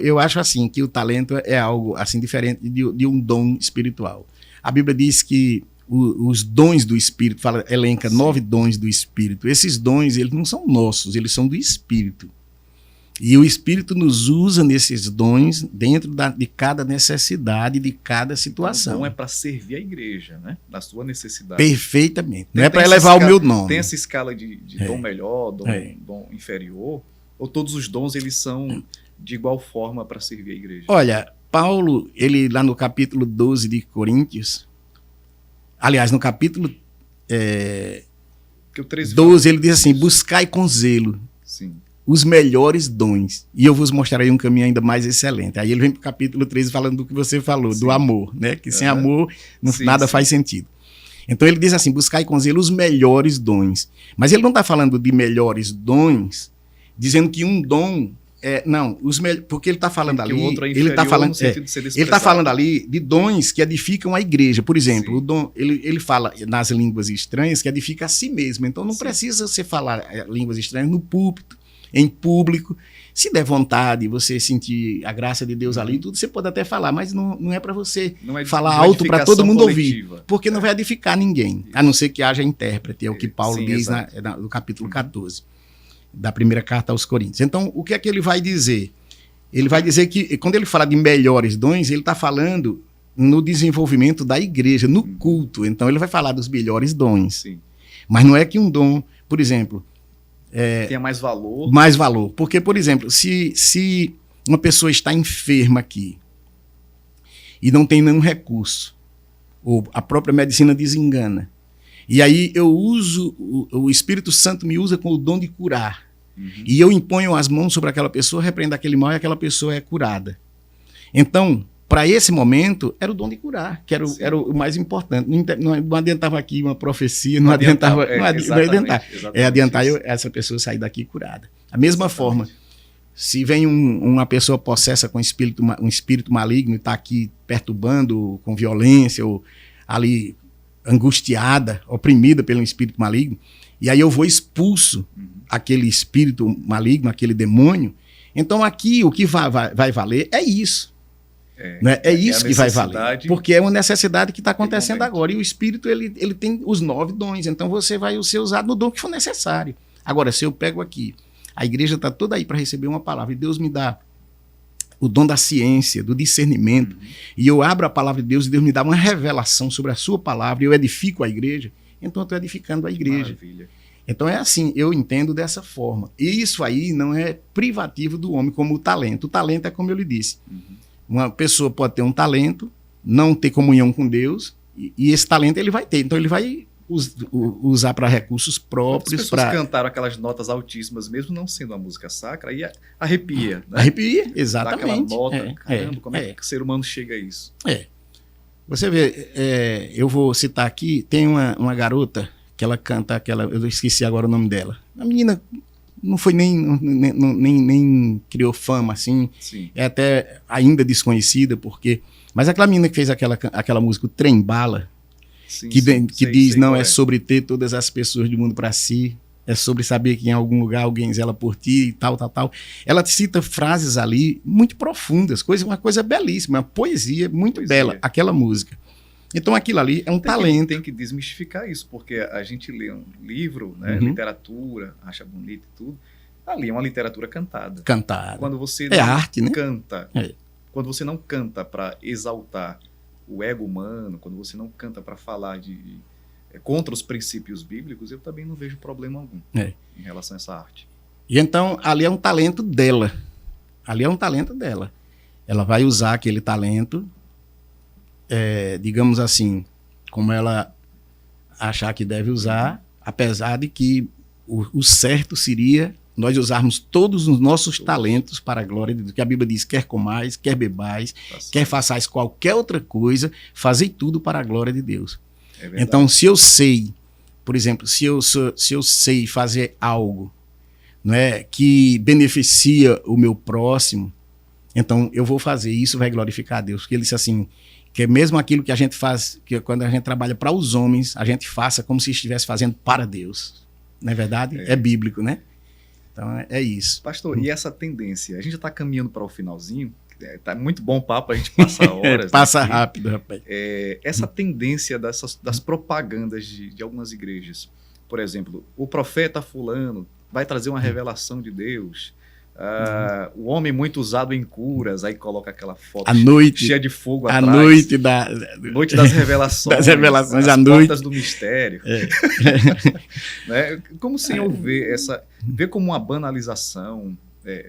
eu acho assim, que o talento é algo assim diferente de um dom espiritual. A Bíblia diz que os dons do Espírito, elenca 9 dons do Espírito. Esses dons, eles não são nossos, eles são do Espírito. E o Espírito nos usa nesses dons dentro de cada necessidade, de cada situação. O dom é para servir a igreja, né? Na sua necessidade. Perfeitamente. Não é para elevar o meu nome. Tem essa escala de dom melhor, dom inferior? Ou todos os dons, eles são de igual forma para servir a igreja? Olha, Paulo, ele lá no capítulo 12 de Coríntios, aliás, no capítulo 12, ele diz assim, buscai com zelo os melhores dons, e eu vos mostrarei um caminho ainda mais excelente. Aí ele vem para o capítulo 13 falando do que você falou, do amor, né? Que sem amor nada faz sentido. Então ele diz assim, buscai com zelo os melhores dons. Mas ele não está falando de melhores dons, dizendo que um dom porque ele está falando ali, ele está falando ali de dons que edificam a igreja. Por exemplo, o dom, ele fala nas línguas estranhas que edifica a si mesmo. Então não precisa você falar línguas estranhas no púlpito, em público. Se der vontade, você sentir a graça de Deus ali, tudo você pode até falar, mas não é para você falar alto para todo mundo coletiva. Ouvir, porque não vai edificar ninguém, a não ser que haja intérprete, é o que Paulo diz no capítulo 14. Da primeira carta aos Coríntios. Então, o que é que ele vai dizer? Ele vai dizer que, quando ele fala de melhores dons, ele está falando no desenvolvimento da igreja, no culto. Então, ele vai falar dos melhores dons. Sim. Mas não é que um dom, por exemplo... tenha mais valor. Mais valor. Porque, por exemplo, se uma pessoa está enferma aqui e não tem nenhum recurso, ou a própria medicina desengana, e aí eu uso, o Espírito Santo me usa com o dom de curar. E eu imponho as mãos sobre aquela pessoa, repreendo aquele mal e aquela pessoa é curada. Então, para esse momento, era o dom de curar, que era o mais importante. Não adiantava aqui uma profecia, não adiantava. Adiantar essa pessoa sair daqui curada. A mesma forma, se vem uma pessoa possessa com um espírito maligno e está aqui perturbando com violência ou ali angustiada, oprimida pelo espírito maligno, e aí eu vou expulso aquele espírito maligno, aquele demônio, então aqui o que vai valer é isso. É isso que vai valer, porque é uma necessidade que está acontecendo agora, e o Espírito ele tem os 9 dons, então você vai ser usado no dom que for necessário. Agora, se eu pego aqui, a igreja está toda aí para receber uma palavra, e Deus me dá o dom da ciência, do discernimento, e eu abro a palavra de Deus, e Deus me dá uma revelação sobre a sua palavra, e eu edifico a igreja, então eu estou edificando a igreja. Maravilha. Então é assim, eu entendo dessa forma. E isso aí não é privativo do homem como o talento. O talento é como eu lhe disse. Uma pessoa pode ter um talento, não ter comunhão com Deus, e esse talento ele vai ter. Então ele vai usar para recursos próprios. As pessoas cantaram aquelas notas altíssimas, mesmo não sendo uma música sacra, aí arrepia. Né? Arrepia, exatamente. Dá aquela nota, caramba, como é que o ser humano chega a isso? Você vê, eu vou citar aqui, tem uma garota que ela canta eu esqueci agora o nome dela. A menina não foi nem criou fama, assim. Sim. É até ainda desconhecida, mas aquela menina que fez aquela música, o Trem Bala, que diz, não é sobre ter todas as pessoas do mundo para si, é sobre saber que em algum lugar alguém zela por ti e tal. Ela cita frases ali muito profundas, uma coisa belíssima, uma poesia muito bela, aquela música. Então aquilo ali é um talento. Tem que desmistificar isso, porque a gente lê um livro, né, literatura, acha bonito e tudo. Ali é uma literatura cantada. Quando você arte, né? Canta, quando você não canta para exaltar o ego humano, quando você não canta para falar contra os princípios bíblicos, eu também não vejo problema algum em relação a essa arte. E então ali é um talento dela. Ela vai usar aquele talento, digamos assim, como ela achar que deve usar, apesar de que o certo seria nós usarmos todos os nossos talentos para a glória de Deus, que a Bíblia diz, quer comais, quer bebais, quer façais qualquer outra coisa, fazei tudo para a glória de Deus. Então, se eu sei, por exemplo, se eu sei fazer algo, não é, que beneficia o meu próximo, então eu vou fazer, isso vai glorificar a Deus, porque ele disse assim, que é mesmo aquilo que a gente faz, que quando a gente trabalha para os homens, a gente faça como se estivesse fazendo para Deus. Não é verdade? É bíblico, né? Então é isso. Pastor, e essa tendência? A gente já está caminhando para o finalzinho, tá muito bom o papo, a gente passa horas. Passa rápido, rapaz. Essa tendência das propagandas de algumas igrejas. Por exemplo, o profeta fulano vai trazer uma revelação de Deus. O homem muito usado em curas, aí coloca aquela foto cheia de fogo atrás. Noite das revelações. Das revelações à noite. Portas do mistério. Né? Como o Senhor vê como uma banalização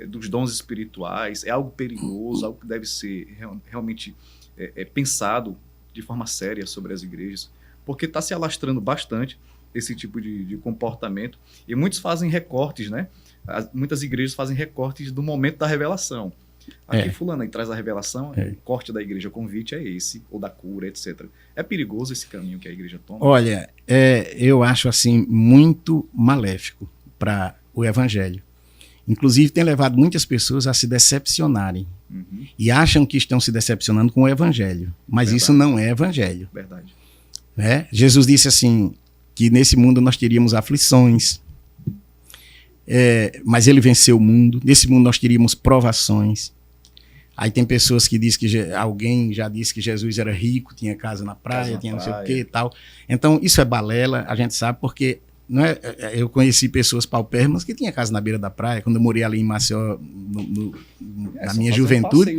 dos dons espirituais, é algo perigoso, algo que deve ser realmente pensado de forma séria sobre as igrejas, porque está se alastrando bastante esse tipo de comportamento, e muitos fazem recortes, né? Muitas igrejas fazem recortes do momento da revelação. Aqui fulano aí traz a revelação, o corte da igreja, o convite é esse, ou da cura, etc. É perigoso esse caminho que a igreja toma? Olha, eu acho assim muito maléfico para o evangelho. Inclusive tem levado muitas pessoas a se decepcionarem e acham que estão se decepcionando com o evangelho, mas isso não é evangelho. Verdade. Jesus disse assim, que nesse mundo nós teríamos aflições, mas ele venceu o mundo. Nesse mundo nós teríamos provações. Aí tem pessoas que dizem que alguém já disse que Jesus era rico, tinha casa na praia, tinha não sei o que e tal. Então isso é balela, a gente sabe, porque eu conheci pessoas paupérrimas que tinham casa na beira da praia. Quando eu morei ali em Maceió, na minha juventude,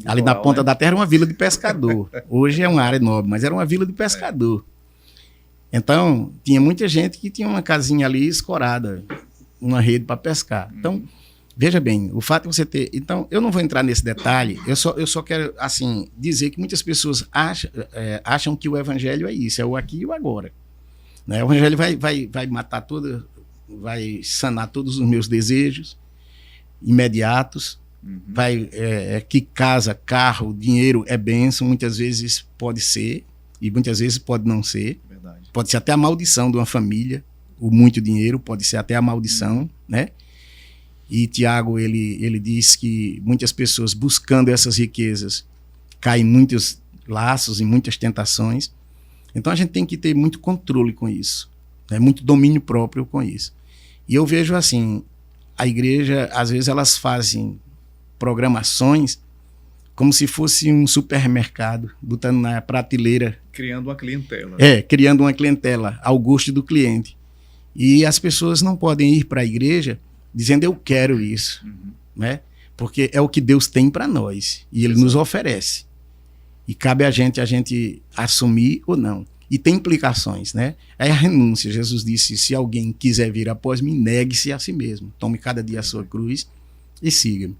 ali na ponta da terra era uma vila de pescador. Hoje é uma área nobre, mas era uma vila de pescador. Então tinha muita gente que tinha uma casinha ali escorada, uma rede para pescar. Então, veja bem, o fato de você ter... Então, eu não vou entrar nesse detalhe, eu só quero, assim, dizer que muitas pessoas acham que o evangelho é isso, é o aqui e o agora. Né? O evangelho vai matar toda... vai sanar todos os meus desejos imediatos. Vai, que casa, carro, dinheiro é bênção, muitas vezes pode ser e muitas vezes pode não ser. Verdade. Pode ser até a maldição de uma família, o muito dinheiro pode ser até a maldição, né? E Tiago, ele diz que muitas pessoas buscando essas riquezas caem em muitos laços e muitas tentações. Então a gente tem que ter muito controle com isso, né? Muito domínio próprio com isso. E eu vejo assim, a igreja, às vezes elas fazem programações como se fosse um supermercado, botando na prateleira. Criando uma clientela. Criando uma clientela ao gosto do cliente. E as pessoas não podem ir para a igreja dizendo eu quero isso, né? Porque é o que Deus tem para nós e Ele nos oferece. E cabe a gente assumir ou não. E tem implicações, né? É a renúncia. Jesus disse, se alguém quiser vir após mim, negue-se a si mesmo. Tome cada dia a sua cruz e siga-me.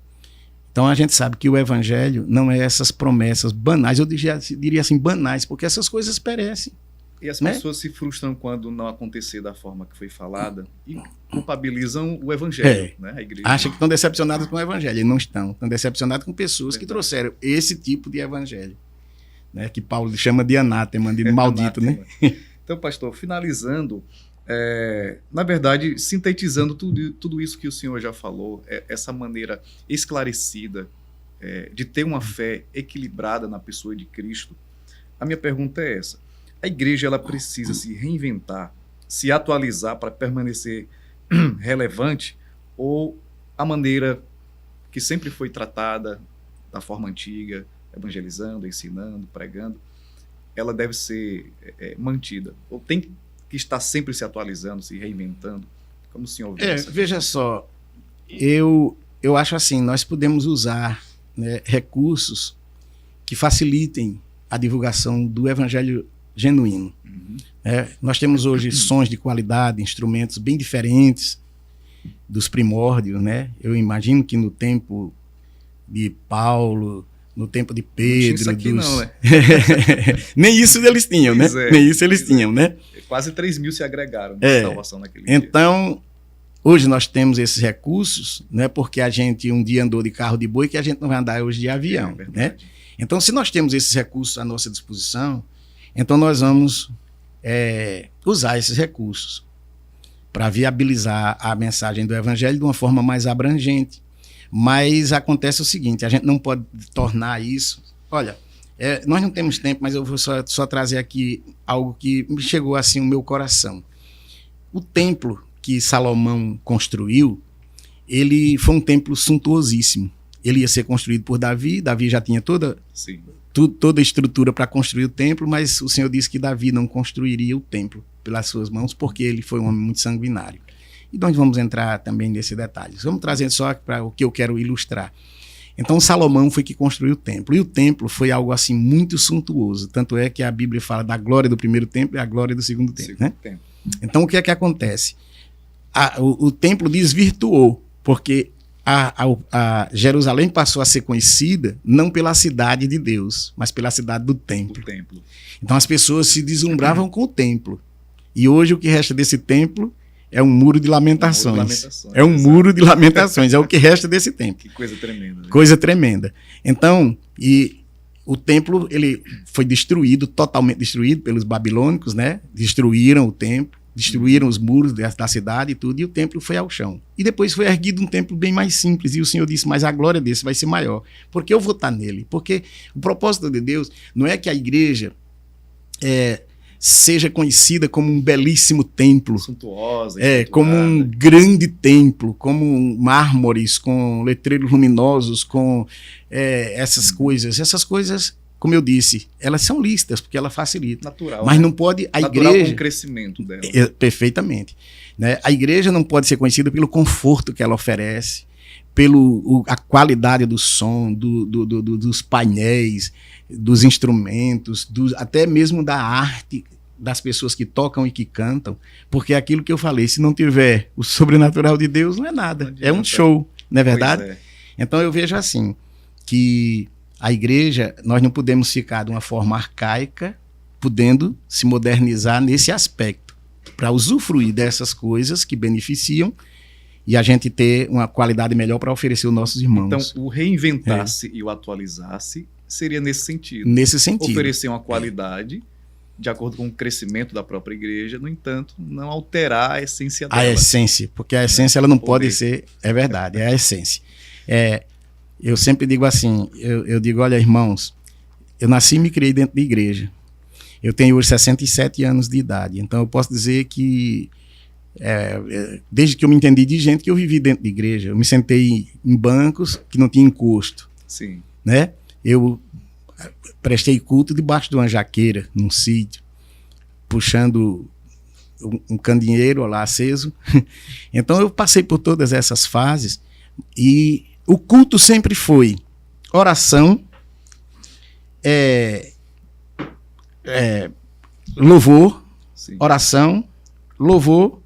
Então a gente sabe que o evangelho não é essas promessas banais, eu diria assim, banais, porque essas coisas perecem. E as pessoas se frustram quando não acontecer da forma que foi falada e culpabilizam o evangelho, né? A igreja. Acham que estão decepcionados com o evangelho, e não estão. Estão decepcionados com pessoas que trouxeram esse tipo de evangelho, né? Que Paulo chama de anátema, de maldito, né? Então, pastor, finalizando, na verdade, sintetizando tudo isso que o senhor já falou, essa maneira esclarecida de ter uma fé equilibrada na pessoa de Cristo, a minha pergunta é essa. A igreja ela precisa se reinventar, se atualizar para permanecer relevante, ou a maneira que sempre foi tratada da forma antiga, evangelizando, ensinando, pregando, ela deve ser mantida? Ou tem que estar sempre se atualizando, se reinventando? Como o senhor vê isso? Veja só, eu acho assim, nós podemos usar, né, recursos que facilitem a divulgação do evangelho genuíno. Nós temos hoje sons de qualidade, instrumentos bem diferentes dos primórdios, né? Eu imagino que no tempo de Paulo, no tempo de Pedro... Isso aqui não, né? Nem isso eles tinham, né? Nem isso eles tinham, né? Quase 3.000 se agregaram na salvação naquele dia. Então, hoje nós temos esses recursos, né? Porque a gente um dia andou de carro de boi que a gente não vai andar hoje de avião, né? Então, se nós temos esses recursos à nossa disposição, então nós vamos usar esses recursos para viabilizar a mensagem do evangelho de uma forma mais abrangente. Mas acontece o seguinte, a gente não pode tornar isso... Olha, nós não temos tempo, mas eu vou só trazer aqui algo que me chegou assim no meu coração. O templo que Salomão construiu, ele foi um templo suntuosíssimo. Ele ia ser construído por Davi já tinha toda a estrutura para construir o templo, mas o Senhor disse que Davi não construiria o templo pelas suas mãos, porque ele foi um homem muito sanguinário. E nós vamos entrar também nesse detalhe. Vamos trazer só para o que eu quero ilustrar. Então, Salomão foi que construiu o templo. E o templo foi algo assim muito suntuoso. Tanto é que a Bíblia fala da glória do primeiro templo e a glória do segundo templo. Né? Então, o que é que acontece? O templo desvirtuou, porque a Jerusalém passou a ser conhecida não pela cidade de Deus, mas pela cidade do templo. Então, as pessoas se deslumbravam com o templo. E hoje o que resta desse templo é um muro de lamentações. É um muro de lamentações. É o que resta desse templo. Que coisa tremenda. Né? Coisa tremenda. Então, o templo ele foi destruído, totalmente destruído pelos babilônicos, né? Destruíram o templo, destruíram os muros da cidade e tudo, e o templo foi ao chão. E depois foi erguido um templo bem mais simples, e o Senhor disse, mas a glória desse vai ser maior. Porque eu vou estar nele. Porque o propósito de Deus não é que a igreja seja conhecida como um belíssimo templo. Suntuosa. Como um grande templo, como mármores, com letreiros luminosos, com essas coisas. Essas coisas, como eu disse, elas são lícitas, porque ela facilita. Natural. Mas não pode a natural igreja... com o crescimento dela. Perfeitamente. Né? A igreja não pode ser conhecida pelo conforto que ela oferece, a qualidade do som, dos painéis, dos instrumentos, até mesmo da arte das pessoas que tocam e que cantam, porque é aquilo que eu falei, se não tiver o sobrenatural de Deus, não é nada, é um show, não é verdade? Então eu vejo assim, que a igreja, nós não podemos ficar de uma forma arcaica, podendo se modernizar nesse aspecto, para usufruir dessas coisas que beneficiam e a gente ter uma qualidade melhor para oferecer aos nossos irmãos. Então, o reinventar-se e o atualizar-se seria nesse sentido. Nesse sentido. Oferecer uma qualidade de acordo com o crescimento da própria igreja, no entanto, não alterar a essência dela. A essência, porque a essência ela não pode ser... É verdade, é a essência. Eu sempre digo assim, eu digo, olha, irmãos, eu nasci e me criei dentro de igreja. Eu tenho hoje 67 anos de idade, então eu posso dizer que desde que eu me entendi de gente que eu vivi dentro de igreja, eu me sentei em bancos que não tinha encosto. Sim. Né? Eu prestei culto debaixo de uma jaqueira, num sítio, puxando um candeeiro lá aceso. Então eu passei por todas essas fases e o culto sempre foi oração, louvor, sim, oração, louvor,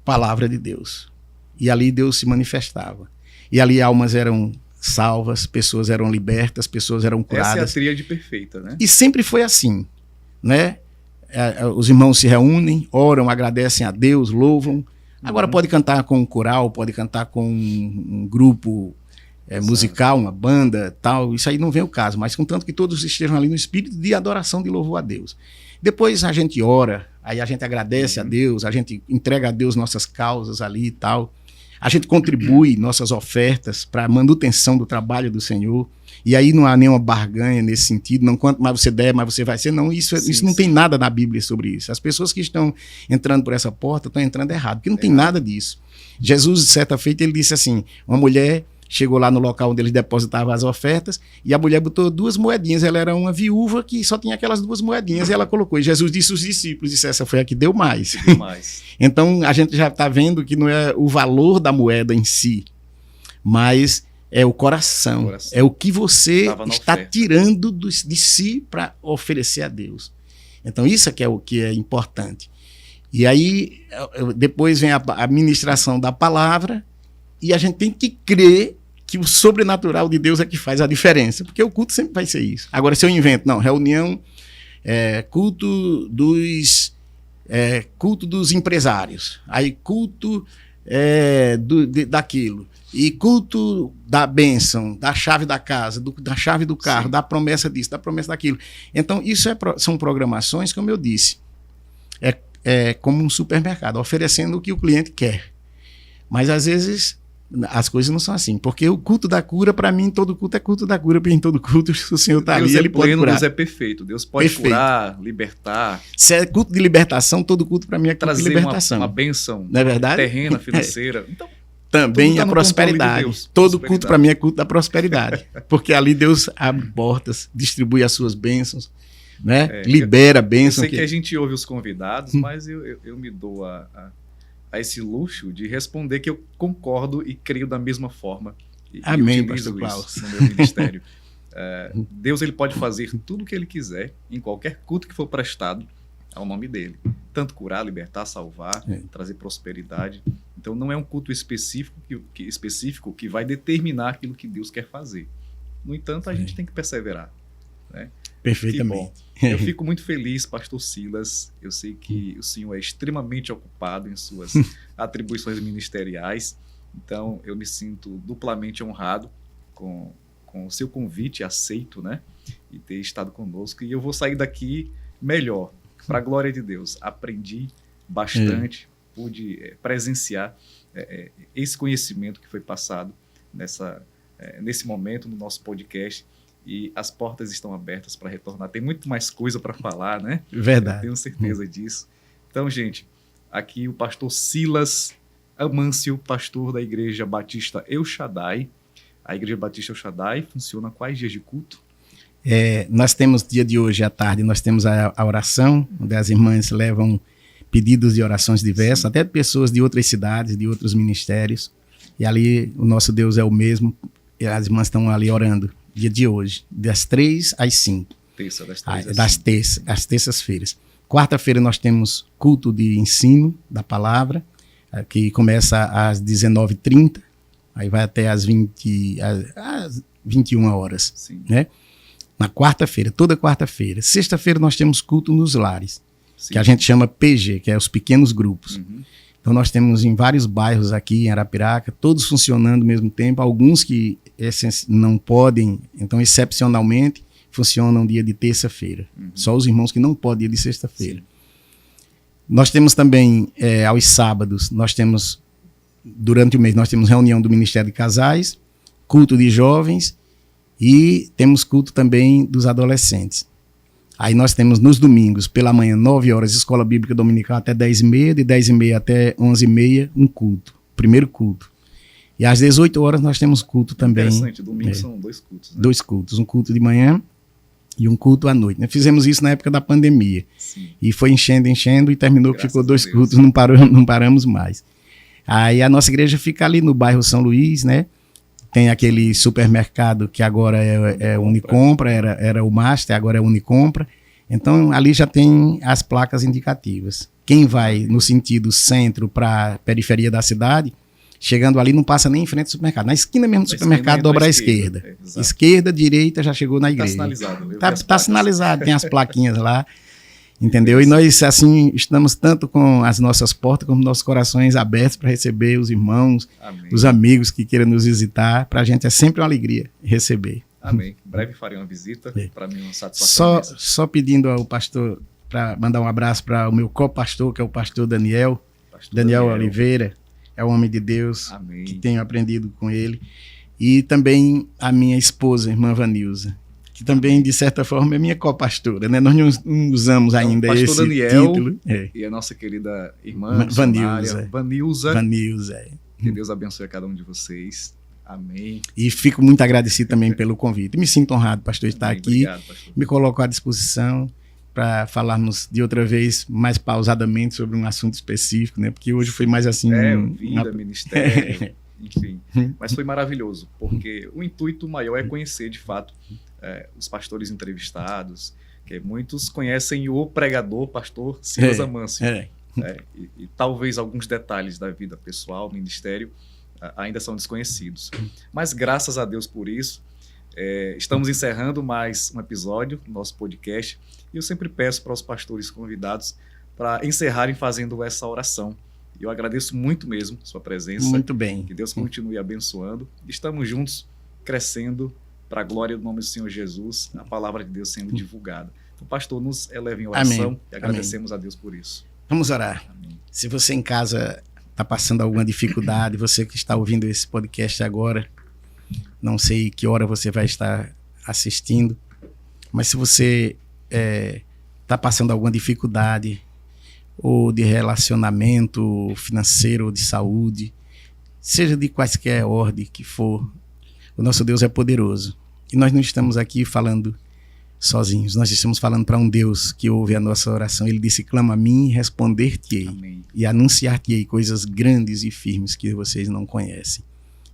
palavra de Deus. E ali Deus se manifestava. E ali almas eram salvas, pessoas eram libertas, pessoas eram curadas. Essa é a tríade perfeita, né? E sempre foi assim, né? Os irmãos se reúnem, oram, agradecem a Deus, louvam. Agora pode cantar com um coral, pode cantar com um grupo musical, uma banda, tal. Isso aí não vem o caso, mas contanto que todos estejam ali no espírito de adoração, de louvor a Deus. Depois a gente ora, aí a gente agradece a Deus, a gente entrega a Deus nossas causas ali e tal. A gente contribui nossas ofertas para a manutenção do trabalho do Senhor. E aí não há nenhuma barganha nesse sentido. Não, quanto mais você der, mais você vai ser. Não, isso não tem nada na Bíblia sobre isso. As pessoas que estão entrando por essa porta estão entrando errado, porque não tem nada disso. Jesus, certa feita, ele disse assim, uma mulher chegou lá no local onde eles depositavam as ofertas e a mulher botou 2 moedinhas. Ela era uma viúva que só tinha aquelas 2 moedinhas e ela colocou. E Jesus disse aos discípulos, disse, essa foi a que deu mais. Deu mais. Então a gente já está vendo que não é o valor da moeda em si, mas é o coração. É o que você está tirando de si para oferecer a Deus. Então isso é que é o que é importante. E aí depois vem a ministração da palavra e a gente tem que crer que o sobrenatural de Deus é que faz a diferença, porque o culto sempre vai ser isso. Agora, se eu invento, não, reunião, culto dos empresários, aí culto daquilo, e culto da bênção, da chave da casa, da chave do carro, da promessa disso, da promessa daquilo. Então, isso são programações, como eu disse, é como um supermercado, oferecendo o que o cliente quer. Mas, às vezes, as coisas não são assim, porque o culto da cura, para mim, todo culto é culto da cura, porque em todo culto o Senhor está ali, ele pode curar. Deus é perfeito, Deus pode curar, libertar. Se é culto de libertação, todo culto para mim é culto de libertação. Uma bênção, não é verdade? Terrena, financeira. Então, também a prosperidade. De todo culto para mim é culto da prosperidade, porque ali Deus abre portas, distribui as suas bênçãos, né? Libera bênçãos. Eu sei que a gente ouve os convidados, mas eu me dou a esse luxo de responder que eu concordo e creio da mesma forma. Amém, pastor Klaus. No meu ministério. Deus ele pode fazer tudo o que ele quiser, em qualquer culto que for prestado, ao nome dele. Tanto curar, libertar, salvar, trazer prosperidade. Então não é um culto específico que vai determinar aquilo que Deus quer fazer. No entanto, a gente tem que perseverar. Né? Perfeitamente. Eu fico muito feliz, pastor Silas. Eu sei que o senhor é extremamente ocupado em suas atribuições ministeriais. Então, eu me sinto duplamente honrado com o seu convite aceito, né? E ter estado conosco. E eu vou sair daqui melhor, para a glória de Deus. Aprendi bastante, pude presenciar esse conhecimento que foi passado nesse momento no nosso podcast. E as portas estão abertas para retornar. Tem muito mais coisa para falar, né? Verdade. Eu tenho certeza disso. Então, gente, aqui o pastor Silas Amâncio, pastor da Igreja Batista El Shaddai. A Igreja Batista El Shaddai funciona quais dias de culto? Nós temos, dia de hoje à tarde, nós temos a oração, onde as irmãs levam pedidos de orações diversas, até de pessoas de outras cidades, de outros ministérios. E ali o nosso Deus é o mesmo, e as irmãs estão ali orando. Dia de hoje, das 3 às 5. Das terças-feiras. Quarta-feira nós temos culto de ensino da palavra, que começa às 19h30, aí vai até às 21 horas. Né? Na quarta-feira, toda quarta-feira. Sexta-feira nós temos culto nos lares. Sim. que a gente chama PG, que é os pequenos grupos. Então nós temos em vários bairros aqui em Arapiraca, todos funcionando ao mesmo tempo, alguns que não podem, então excepcionalmente funcionam dia de terça-feira. Só os irmãos que não podem dia de sexta-feira. Nós temos também, aos sábados, durante o mês, nós temos reunião do Ministério de Casais, culto de jovens e temos culto também dos adolescentes. Aí nós temos nos domingos, pela manhã, 9 horas, Escola Bíblica Dominical até 10h30, de 10h30 até 11h30, um culto, primeiro culto. E às 18 horas nós temos culto também. Interessante, domingo são 2 cultos. Né? 2 cultos, um culto de manhã e um culto à noite. Nós fizemos isso na época da pandemia. Sim. E foi enchendo e terminou que ficou 2 cultos, não paramos mais. Aí a nossa igreja fica ali no bairro São Luís, né? Tem aquele supermercado que agora é Unicompra, era o Master, agora é Unicompra. Então ali já tem as placas indicativas. Quem vai no sentido centro para periferia da cidade, chegando ali não passa nem em frente ao supermercado. Na esquina mesmo do supermercado, dobra à esquerda. Esquerda, direita, já chegou na igreja. Está sinalizado. Está sinalizado, tem as plaquinhas lá. Entendeu? E nós, assim, estamos tanto com as nossas portas como nossos corações abertos para receber os irmãos, Amém. Os amigos que queiram nos visitar. Para a gente é sempre uma alegria receber. Amém. Em breve farei uma visita. Para mim, uma satisfação. Só pedindo ao pastor para mandar um abraço para o meu co-pastor, que é o pastor Daniel. Daniel Oliveira. É um homem de Deus. Amém. Que tenho aprendido com ele. E também a minha esposa, irmã Vanilza, que também, de certa forma, é minha co-pastora, né? Nós não usamos ainda esse Daniel, título. E a nossa querida irmã Vanilza. Vanilza. Que Deus abençoe a cada um de vocês. Amém. E fico muito agradecido também pelo convite. Me sinto honrado, pastor, de estar aqui. Obrigado, pastor. Me coloco à disposição para falarmos de outra vez mais pausadamente sobre um assunto específico, né? Porque hoje foi mais assim... vida, ministério, enfim. Mas foi maravilhoso, porque o intuito maior é conhecer, de fato, os pastores entrevistados, que muitos conhecem o pregador, pastor Silas Amâncio. E talvez alguns detalhes da vida pessoal, ministério, ainda são desconhecidos. Mas graças a Deus por isso. Estamos encerrando mais um episódio do nosso podcast e eu sempre peço para os pastores convidados para encerrarem fazendo essa oração. Eu agradeço muito mesmo sua presença. Muito bem. Que Deus continue abençoando. Estamos juntos, crescendo para a glória do nome do Senhor Jesus, a palavra de Deus sendo divulgada. Então, pastor, nos eleve em oração. Amém. E agradecemos a Deus por isso. Vamos orar. Amém. Se você em casa está passando alguma dificuldade, você que está ouvindo esse podcast agora, não sei que hora você vai estar assistindo, mas se você está passando alguma dificuldade, ou de relacionamento financeiro, ou de saúde, seja de quaisquer ordem que for, o nosso Deus é poderoso. E nós não estamos aqui falando sozinhos, nós estamos falando para um Deus que ouve a nossa oração. Ele disse: clama a mim e responder-te-ei, e anunciar-te-ei coisas grandes e firmes que vocês não conhecem.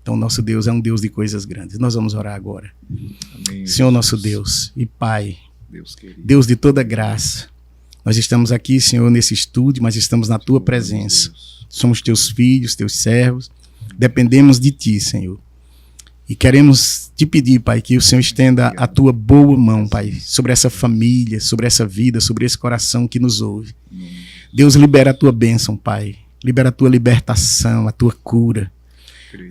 Então, nosso Deus é um Deus de coisas grandes. Nós vamos orar agora. Amém, Senhor, nosso Deus e Pai, Deus querido, Deus de toda graça, nós estamos aqui, Senhor, nesse estúdio, mas estamos na Tua presença. Somos Teus filhos, Teus servos, dependemos de Ti, Senhor. E queremos Te pedir, Pai, que o Senhor estenda a Tua boa mão, Pai, sobre essa família, sobre essa vida, sobre esse coração que nos ouve. Deus, libera a Tua bênção, Pai. Libera a Tua libertação, a Tua cura.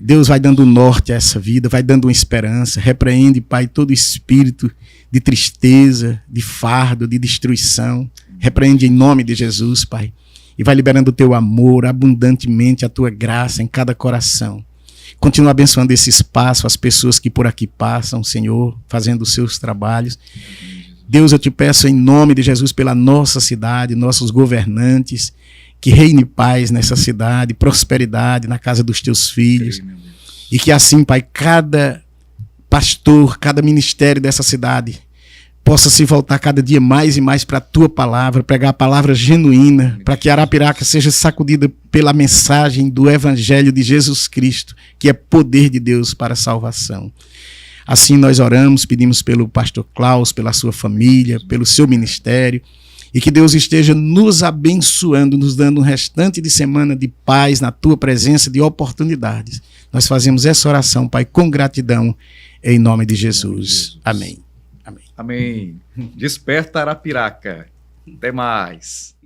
Deus vai dando norte a essa vida, vai dando uma esperança. Repreende, Pai, todo espírito de tristeza, de fardo, de destruição. Repreende em nome de Jesus, Pai. E vai liberando o Teu amor abundantemente, a Tua graça em cada coração. Continua abençoando esse espaço, as pessoas que por aqui passam, Senhor, fazendo os seus trabalhos. Deus, eu te peço em nome de Jesus pela nossa cidade, nossos governantes, que reine paz nessa cidade, prosperidade na casa dos Teus filhos. E que assim, Pai, cada pastor, cada ministério dessa cidade possa se voltar cada dia mais e mais para a Tua palavra, pregar a palavra genuína, para que Arapiraca seja sacudida pela mensagem do Evangelho de Jesus Cristo, que é poder de Deus para a salvação. Assim nós oramos, pedimos pelo pastor Klaus, pela sua família, pelo seu ministério, e que Deus esteja nos abençoando, nos dando um restante de semana de paz na Tua presença, de oportunidades. Nós fazemos essa oração, Pai, com gratidão, em nome de Jesus. Amém. Amém. Desperta Arapiraca. Até mais.